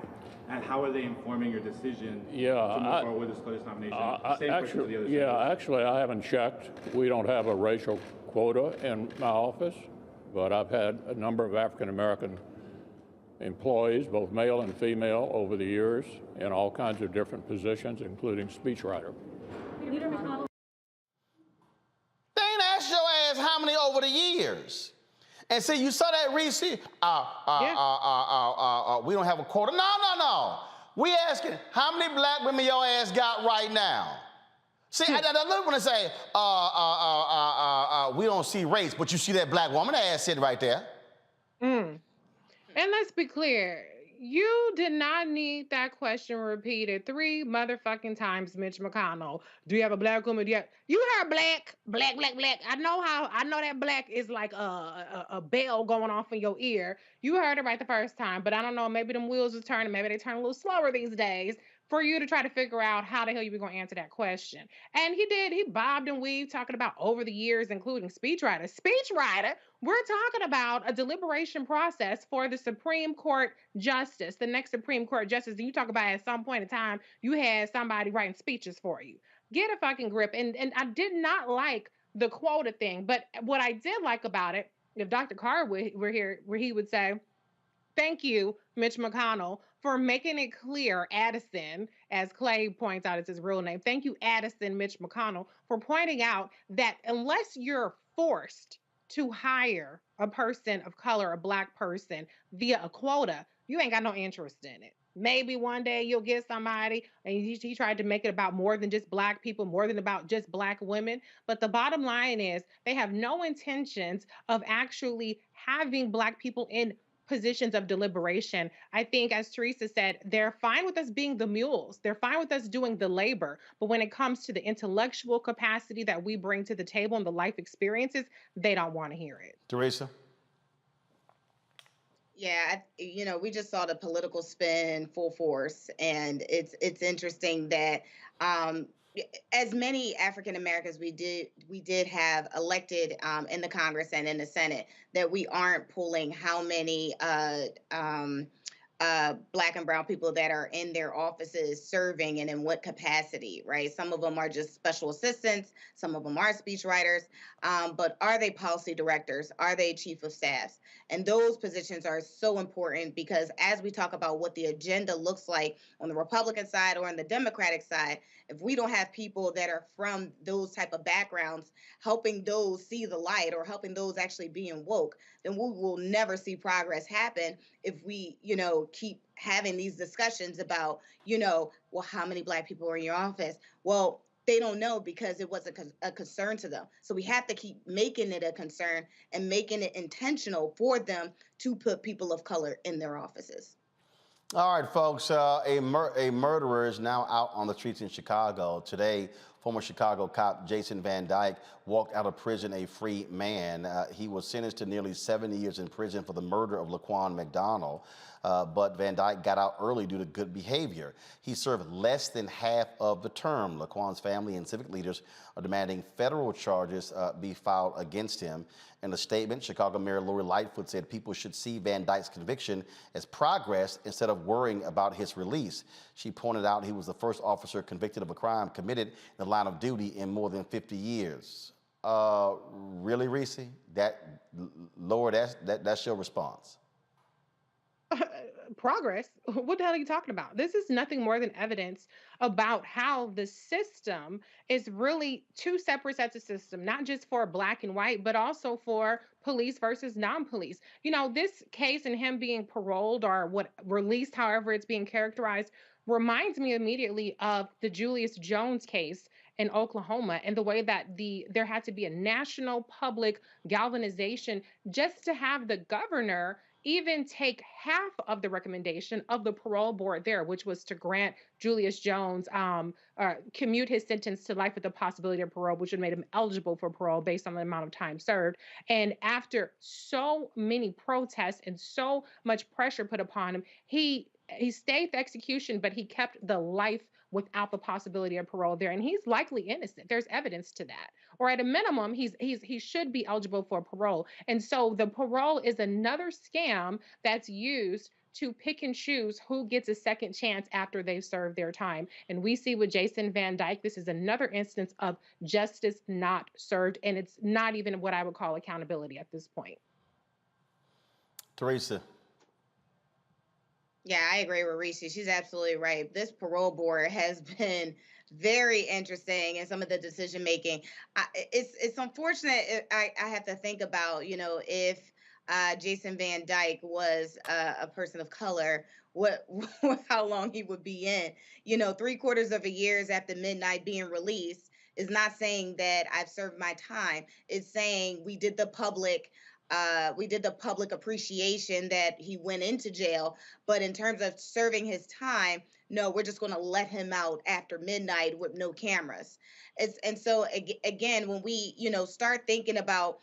and how are they informing your decision to move forward with the SCOTUS nomination? Same question to the other senators. Actually, I haven't checked. We don't have a racial quota in my office, but I've had a number of African-American employees, both male and female, over the years in all kinds of different positions, including speechwriter. Leader McConnell. They ain't asked your ass how many over the years. And see, you saw that receipt. We don't have a quota. No. We asking how many Black women your ass got right now. See, I look when I say, we don't see race, but you see that Black woman ass sitting right there. And let's be clear. You did not need that question repeated 3 motherfucking times, Mitch McConnell. Do you have a Black woman? You heard black. I know that black is like a bell going off in your ear. You heard it right the first time, but I don't know, maybe them wheels are turning. Maybe they turn a little slower these days. for you to try to figure out how the hell you were going to answer that question. And he did. He bobbed and weaved talking about over the years, including speechwriter. Speechwriter, we're talking about a deliberation process for the Supreme Court justice, the next Supreme Court justice. And you talk about at some point in time, you had somebody writing speeches for you. Get a fucking grip. And I did not like the quota thing. But what I did like about it, if Dr. Carr were here, where he would say, thank you, Mitch McConnell, for making it clear, Addison, as Clay points out, it's his real name. Thank you, Addison Mitch McConnell, for pointing out that unless you're forced to hire a person of color, a Black person, via a quota, you ain't got no interest in it. Maybe one day you'll get somebody, and he tried to make it about more than just Black people, more than about just Black women. But the bottom line is they have no intentions of actually having Black people in positions of deliberation. I think, as Teresa said, they're fine with us being the mules. They're fine with us doing the labor. But when it comes to the intellectual capacity that we bring to the table and the life experiences, they don't want to hear it. Teresa? Yeah, we just saw the political spin full force, and it's interesting that as many African Americans we did have elected in the Congress and in the Senate, that we aren't pulling how many Black and brown people that are in their offices serving and in what capacity, right? Some of them are just special assistants, some of them are speechwriters, but are they policy directors? Are they chief of staffs? And those positions are so important because as we talk about what the agenda looks like on the Republican side or on the Democratic side, if we don't have people that are from those type of backgrounds helping those see the light or helping those actually being woke, then we will never see progress happen if we, keep having these discussions about, well, how many Black people are in your office? Well, they don't know because it wasn't a concern to them. So we have to keep making it a concern and making it intentional for them to put people of color in their offices. All right, folks, a murderer is now out on the streets in Chicago. Today, former Chicago cop Jason Van Dyke walked out of prison a free man. He was sentenced to nearly 70 years in prison for the murder of Laquan McDonald, but Van Dyke got out early due to good behavior. He served less than half of the term. Laquan's family and civic leaders are demanding federal charges be filed against him. In a statement, Chicago Mayor Lori Lightfoot said people should see Van Dyke's conviction as progress instead of worrying about his release. She pointed out he was the first officer convicted of a crime committed in the line of duty in more than 50 years. Really, Reese? Lord, that's your response. Progress? What the hell are you talking about? This is nothing more than evidence about how the system is really two separate sets of system, not just for Black and white, but also for police versus non-police. This case and him being paroled or released, however it's being characterized, reminds me immediately of the Julius Jones case in Oklahoma and the way that there had to be a national public galvanization just to have the governor even take half of the recommendation of the parole board there, which was to grant Julius Jones commute his sentence to life with the possibility of parole, which would have made him eligible for parole based on the amount of time served. And after so many protests and so much pressure put upon him, he stayed the execution, but he kept the life without the possibility of parole there. And he's likely innocent. There's evidence to that. Or at a minimum, he should be eligible for parole. And so the parole is another scam that's used to pick and choose who gets a second chance after they've served their time. And we see with Jason Van Dyke, this is another instance of justice not served. And it's not even what I would call accountability at this point. Teresa. Yeah, I agree with Reese. She's absolutely right. This parole board has been very interesting in some of the decision making. It's unfortunate. I have to think about, if Jason Van Dyke was a person of color, how long he would be in. 3/4 of a year after midnight being released is not saying that I've served my time. It's saying we did the public appreciation that he went into jail. But in terms of serving his time, no, we're just going to let him out after midnight with no cameras. And so again, when we, start thinking about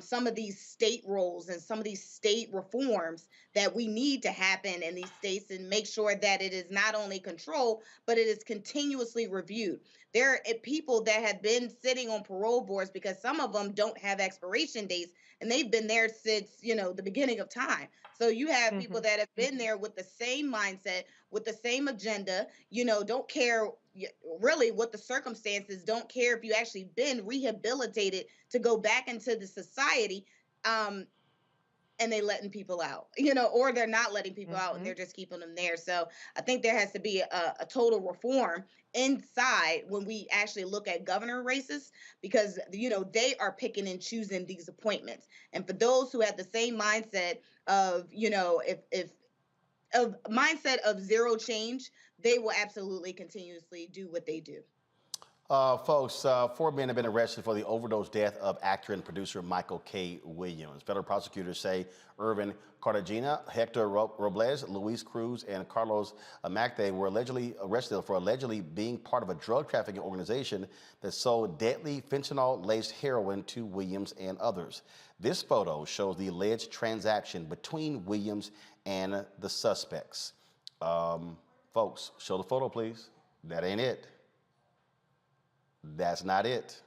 some of these state roles and some of these state reforms that we need to happen in these states, and make sure that it is not only controlled, but it is continuously reviewed. There are people that have been sitting on parole boards because some of them don't have expiration dates, and they've been there since, the beginning of time. So you have people that have been there with the same mindset, with the same agenda, don't care really what the circumstances, don't care if you actually been rehabilitated to go back into the society, and they letting people out, or they're not letting people out and they're just keeping them there. So I think there has to be a total reform inside when we actually look at governor races, because, they are picking and choosing these appointments. And for those who have the same mindset of, mindset of zero change, they will absolutely continuously do what they do. Folks, 4 men have been arrested for the overdose death of actor and producer Michael K. Williams. Federal prosecutors say Irvin Cartagena, Hector Robles, Luis Cruz, and Carlos Amacte were allegedly arrested for allegedly being part of a drug trafficking organization that sold deadly fentanyl-laced heroin to Williams and others. This photo shows the alleged transaction between Williams and the suspects. Folks, show the photo, please. That ain't it. That's not it.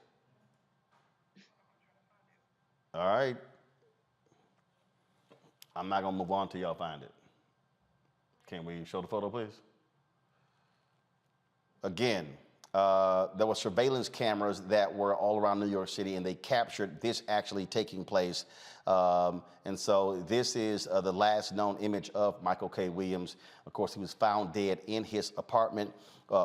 All right. I'm not going to move on till y'all find it. Can we show the photo, please? Again, there were surveillance cameras that were all around New York City, and they captured this actually taking place. And so this is the last known image of Michael K. Williams. Of course, he was found dead in his apartment.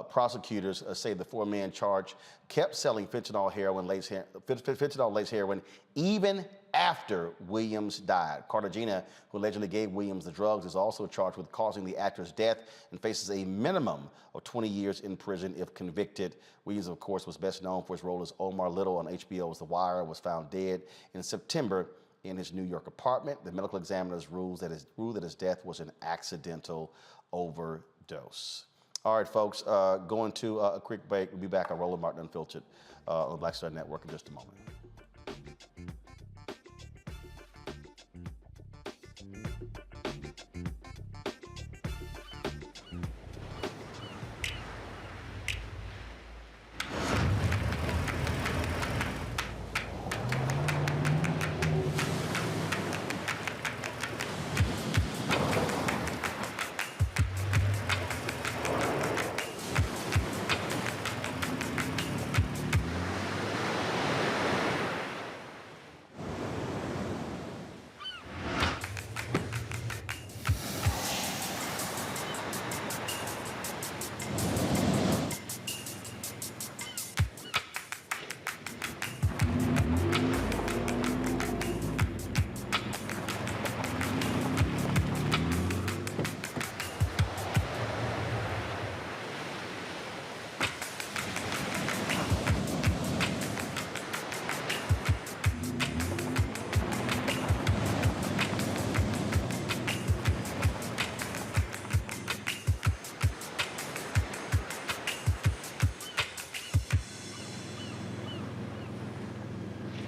Prosecutors say the 4 men charged kept selling fentanyl-laced heroin even after Williams died. Cartagena, who allegedly gave Williams the drugs, is also charged with causing the actor's death and faces a minimum of 20 years in prison if convicted. Williams, of course, was best known for his role as Omar Little on HBO's The Wire, was found dead in September in his New York apartment. The medical examiners ruled that his death was an accidental overdose. All right, folks, going to a quick break. We'll be back on Roland Martin Unfiltered on the Black Star Network in just a moment.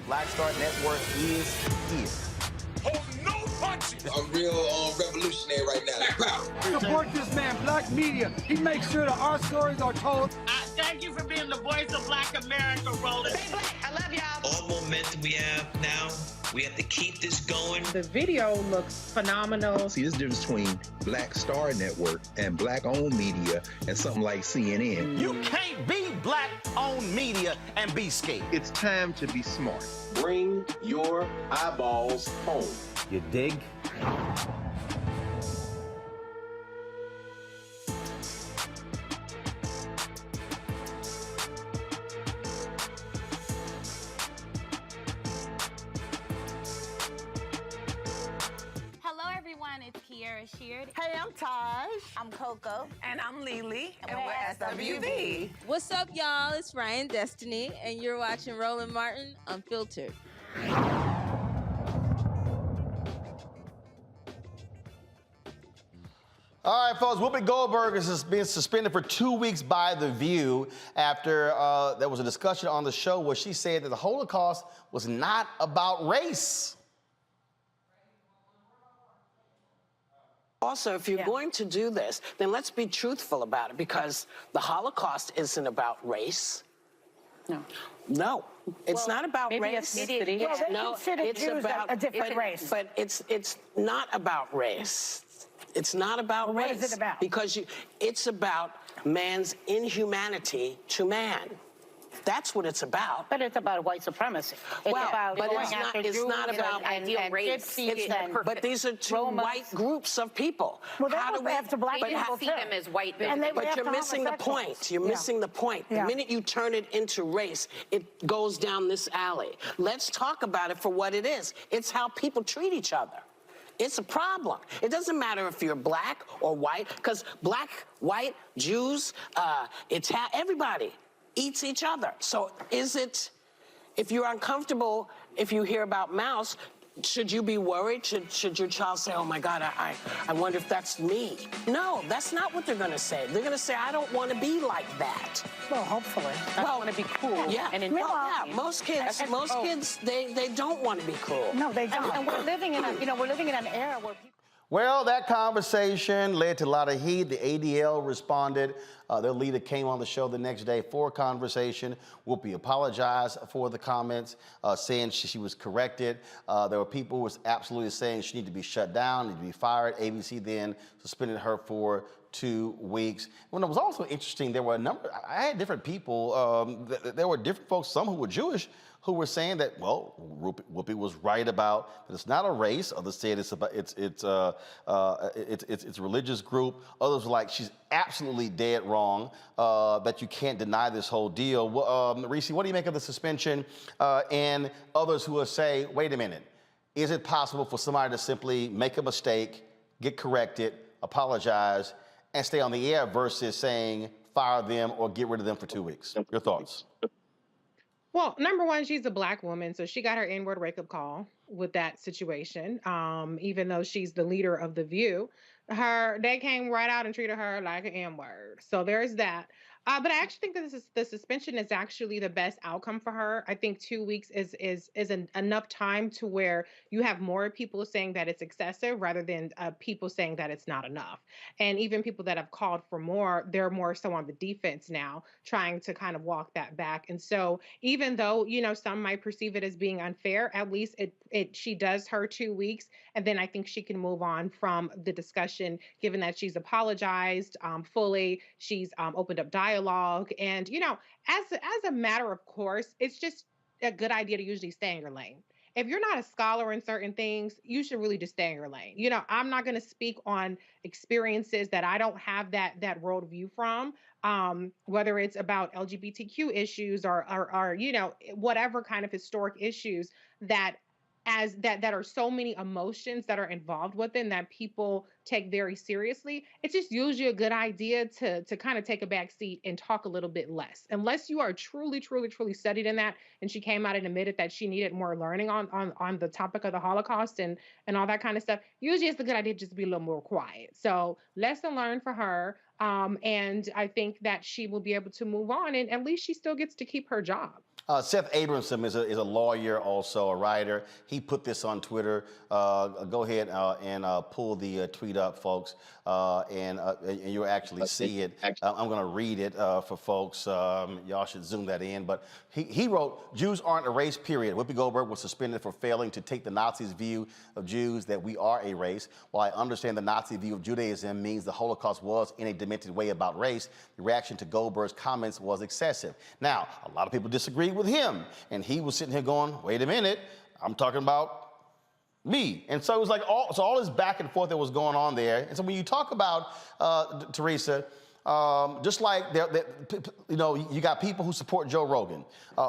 Black Star Network is here. Oh, no punching! I'm real revolutionary right now. Support this man, Black Media. He makes sure that our stories are told. Thank you for being the voice of Black America, Roland. Stay black. I love y'all. All momentum we have now, we have to keep this going. The video looks phenomenal. See, this difference between Black Star Network and black-owned media and something like CNN. You can't be black-owned media and be scared. It's time to be smart. Bring your eyeballs home. You dig? Hey, I'm Taj. I'm Coco. And I'm Lily. And we're SWV. What's up, y'all? It's Ryan Destiny, and you're watching Roland Martin Unfiltered. All right, folks, Whoopi Goldberg is being suspended for 2 weeks by The View after there was a discussion on the show where she said that the Holocaust was not about race. Also, if you're going to do this, then let's be truthful about it, because the Holocaust isn't about race. No, it's not about race. No, it's about a different race. But it's not about race. It's not about race. What is it about? Because it's about man's inhumanity to man. That's what it's about. But it's about white supremacy. It's about but going it's after not, Jews it's not about ideal race. But these are two white groups of people. Well, how do we have to black people see them as white men? But you're missing the point. You're missing the point. The minute you turn it into race, it goes down this alley. Let's talk about it for what it is. It's how people treat each other. It's a problem. It doesn't matter if you're black or white, because black, white, Jews, everybody eats each other. So is it, if you're uncomfortable, if you hear about mouse, should you be worried? Should your child say, oh my God, I wonder if that's me? No, that's not what they're gonna say. They're gonna say, I don't wanna be like that. Well, hopefully. I don't want to be cool. Yeah, most kids, they don't want to be cool. No, they don't. And we're living in an era where people. Well, that conversation led to a lot of heat. The ADL responded. Their leader came on the show the next day for a conversation. Whoopi apologized for the comments, saying she was corrected. There were people who was absolutely saying she needed to be shut down, needed to be fired. ABC then suspended her for 2 weeks. When it was also interesting, there were a number, I had different people, there were different folks, some who were Jewish, who were saying that, well, Whoopi was right about that it's not a race. Others said it's about it's a religious group. Others were like, she's absolutely dead wrong. That you can't deny this whole deal. Reese, what do you make of the suspension? And others who will say, wait a minute, is it possible for somebody to simply make a mistake, get corrected, apologize, and stay on the air versus saying fire them or get rid of them for 2 weeks? Your thoughts? Well, number one, she's a black woman, so she got her N-word wake-up call with that situation. Even though she's the leader of The View, they came right out and treated her like an N-word. So there's that. But I actually think that the suspension is actually the best outcome for her. I think 2 weeks is enough time to where you have more people saying that it's excessive rather than people saying that it's not enough. And even people that have called for more, they're more so on the defense now, trying to kind of walk that back. And so even though, some might perceive it as being unfair, at least she does her 2 weeks. And then I think she can move on from the discussion, given that she's apologized fully, she's opened up dialogue. And, as a matter of course, it's just a good idea to usually stay in your lane. If you're not a scholar in certain things, you should really just stay in your lane. I'm not going to speak on experiences that I don't have that worldview from, whether it's about LGBTQ issues or whatever kind of historic issues that are so many emotions that are involved with them that people take very seriously. It's just usually a good idea to kind of take a back seat and talk a little bit less, unless you are truly, truly, truly studied in that. And she came out and admitted that she needed more learning on the topic of the Holocaust and all that kind of stuff. Usually it's a good idea just to be a little more quiet. So lesson learned for her. And I think that she will be able to move on, and at least she still gets to keep her job. Seth Abramson is a lawyer, also a writer. He put this on Twitter. Go ahead and pull the tweet up, folks, and you'll actually see it. I'm going to read it for folks. Y'all should zoom that in. But he wrote, Jews aren't a race, period. Whoopi Goldberg was suspended for failing to take the Nazis' view of Jews that we are a race. While I understand the Nazi view of Judaism means the Holocaust was in a demented way about race, the reaction to Goldberg's comments was excessive. Now, a lot of people disagree with him, and he was sitting here going, wait a minute, I'm talking about me. And so it was like all this back and forth that was going on there. And so when you talk about Teresa, just like you got people who support Joe Rogan,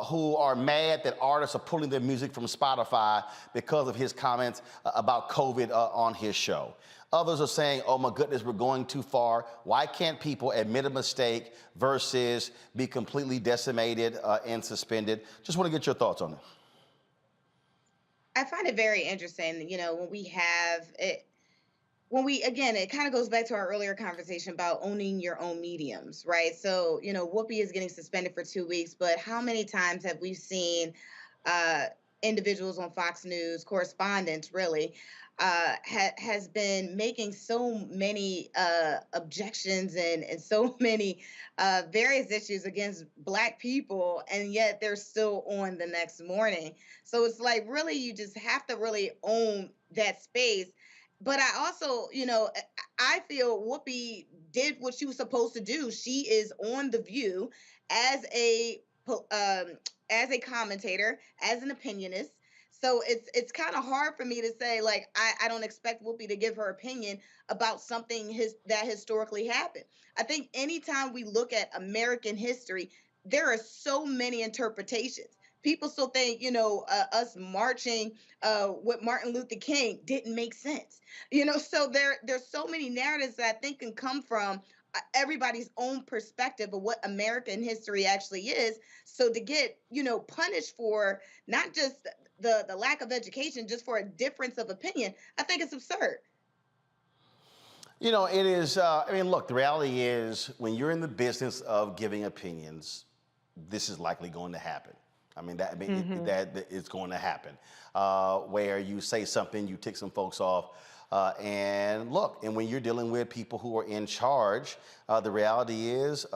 who are mad that artists are pulling their music from Spotify because of his comments about COVID on his show. Others are saying, oh my goodness, we're going too far. Why can't people admit a mistake versus be completely decimated and suspended? Just want to get your thoughts on it. I find it very interesting, when we have it, when we, again, it kind of goes back to our earlier conversation about owning your own mediums, right? So, you know, Whoopi is getting suspended for 2 weeks, but how many times have we seen individuals on Fox News, correspondents really, has been making so many objections and so many various issues against Black people, and yet they're still on the next morning. So it's like, really, you just have to really own that space. But I also, you know, I feel Whoopi did what she was supposed to do. She is on The View as a commentator, as an opinionist. So it's kind of hard for me to say, like, I don't expect Whoopi to give her opinion about something that historically happened. I think anytime we look at American history, there are so many interpretations. People still think, you know, us marching with Martin Luther King didn't make sense. You know, so there's so many narratives that I think can come from everybody's own perspective of what American history actually is. So to get, you know, punished for not just the lack of education, just for a difference of opinion, I think it's absurd. You know, it is, I mean, look, the reality is when you're in the business of giving opinions, this is likely going to happen. I mean, that it's going to happen, where you say something, you tick some folks off, and look, and when you're dealing with people who are in charge, the reality is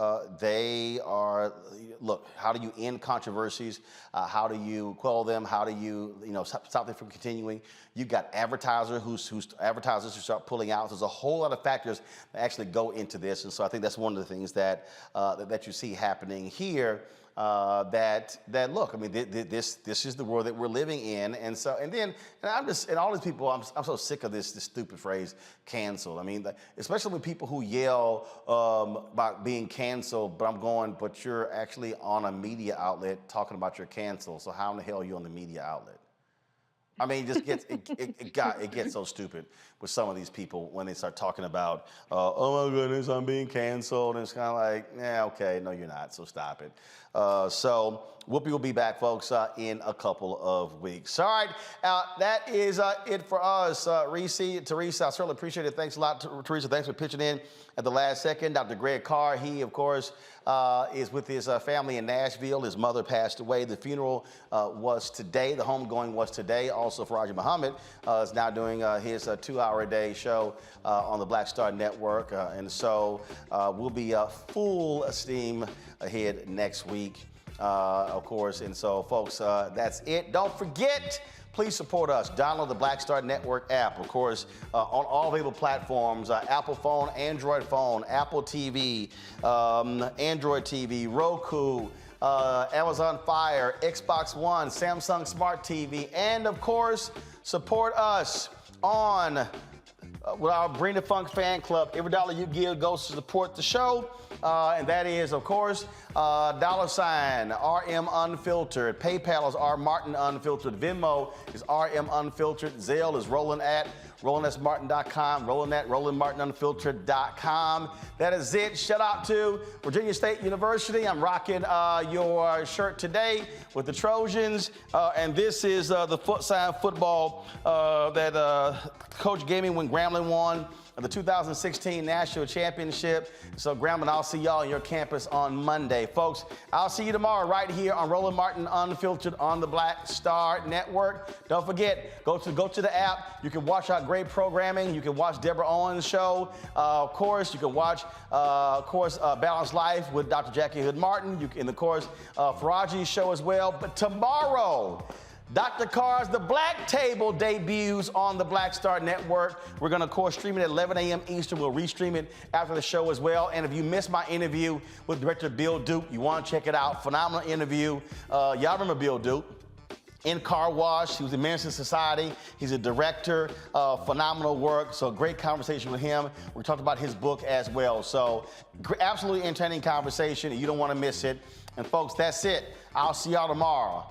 they are, look, how do you end controversies? How do you quell them? How do you know, stop them from continuing? You've got advertisers who start pulling out. There's a whole lot of factors that actually go into this, and so I think that's one of the things that that you see happening here. That look, I mean, this is the world that we're living in, and all these people, I'm so sick of this stupid phrase, canceled. I mean, especially when people who yell about being canceled, but you're actually on a media outlet talking about you're canceled. So how in the hell are you on the media outlet? I mean, it just gets it gets so stupid with some of these people when they start talking about, oh my goodness, I'm being canceled, and it's kind of like, yeah, okay, no, you're not, so stop it. So Whoopi will be back, folks, in a couple of weeks. All right, that is it for us. Teresa, I certainly appreciate it. Thanks a lot, Teresa. Thanks for pitching in at the last second. Dr. Greg Carr, he, of course, is with his family in Nashville. His mother passed away. The funeral was today. The homegoing was today. Also, Faraji Muhammad is now doing his 2-hour-a-day show on the Black Star Network. And so we'll be full steam ahead next week, of course. And so, folks, that's it. Don't forget, please support us. Download the Black Star Network app, of course, on all available platforms, Apple phone, Android phone, Apple TV, Android TV, Roku, Amazon Fire, Xbox One, Samsung Smart TV, and, of course, support us on with our Bring the Funk fan club. Every dollar you give goes to support the show. And that is, of course, $, RM Unfiltered. PayPal is R Martin Unfiltered. Venmo is RM Unfiltered. Zelle is RolandSMartin.com. RolandMartinUnfiltered.com. That is it. Shout out to Virginia State University. I'm rocking your shirt today with the Trojans. And this is the Southside football that Coach gave me when Grambling won the 2016 National Championship. So, Grambling, I'll see y'all on your campus on Monday. Folks, I'll see you tomorrow right here on Roland Martin Unfiltered on the Black Star Network. Don't forget, go to the app. You can watch our great programming. You can watch Deborah Owens' show. Of course, you can watch, Balanced Life with Dr. Jackie Hood Martin. And, of course, Faraji's show as well. But tomorrow, Dr. Carr's The Black Table debuts on the Black Star Network. We're going to, of course, stream it at 11 a.m. Eastern. We'll restream it after the show as well. And if you missed my interview with Director Bill Duke, you want to check it out. Phenomenal interview. Y'all remember Bill Duke? In Car Wash, he was in Minister Society. He's a director, phenomenal work. So great conversation with him. We talked about his book as well. So absolutely entertaining conversation. You don't want to miss it. And folks, that's it. I'll see y'all tomorrow.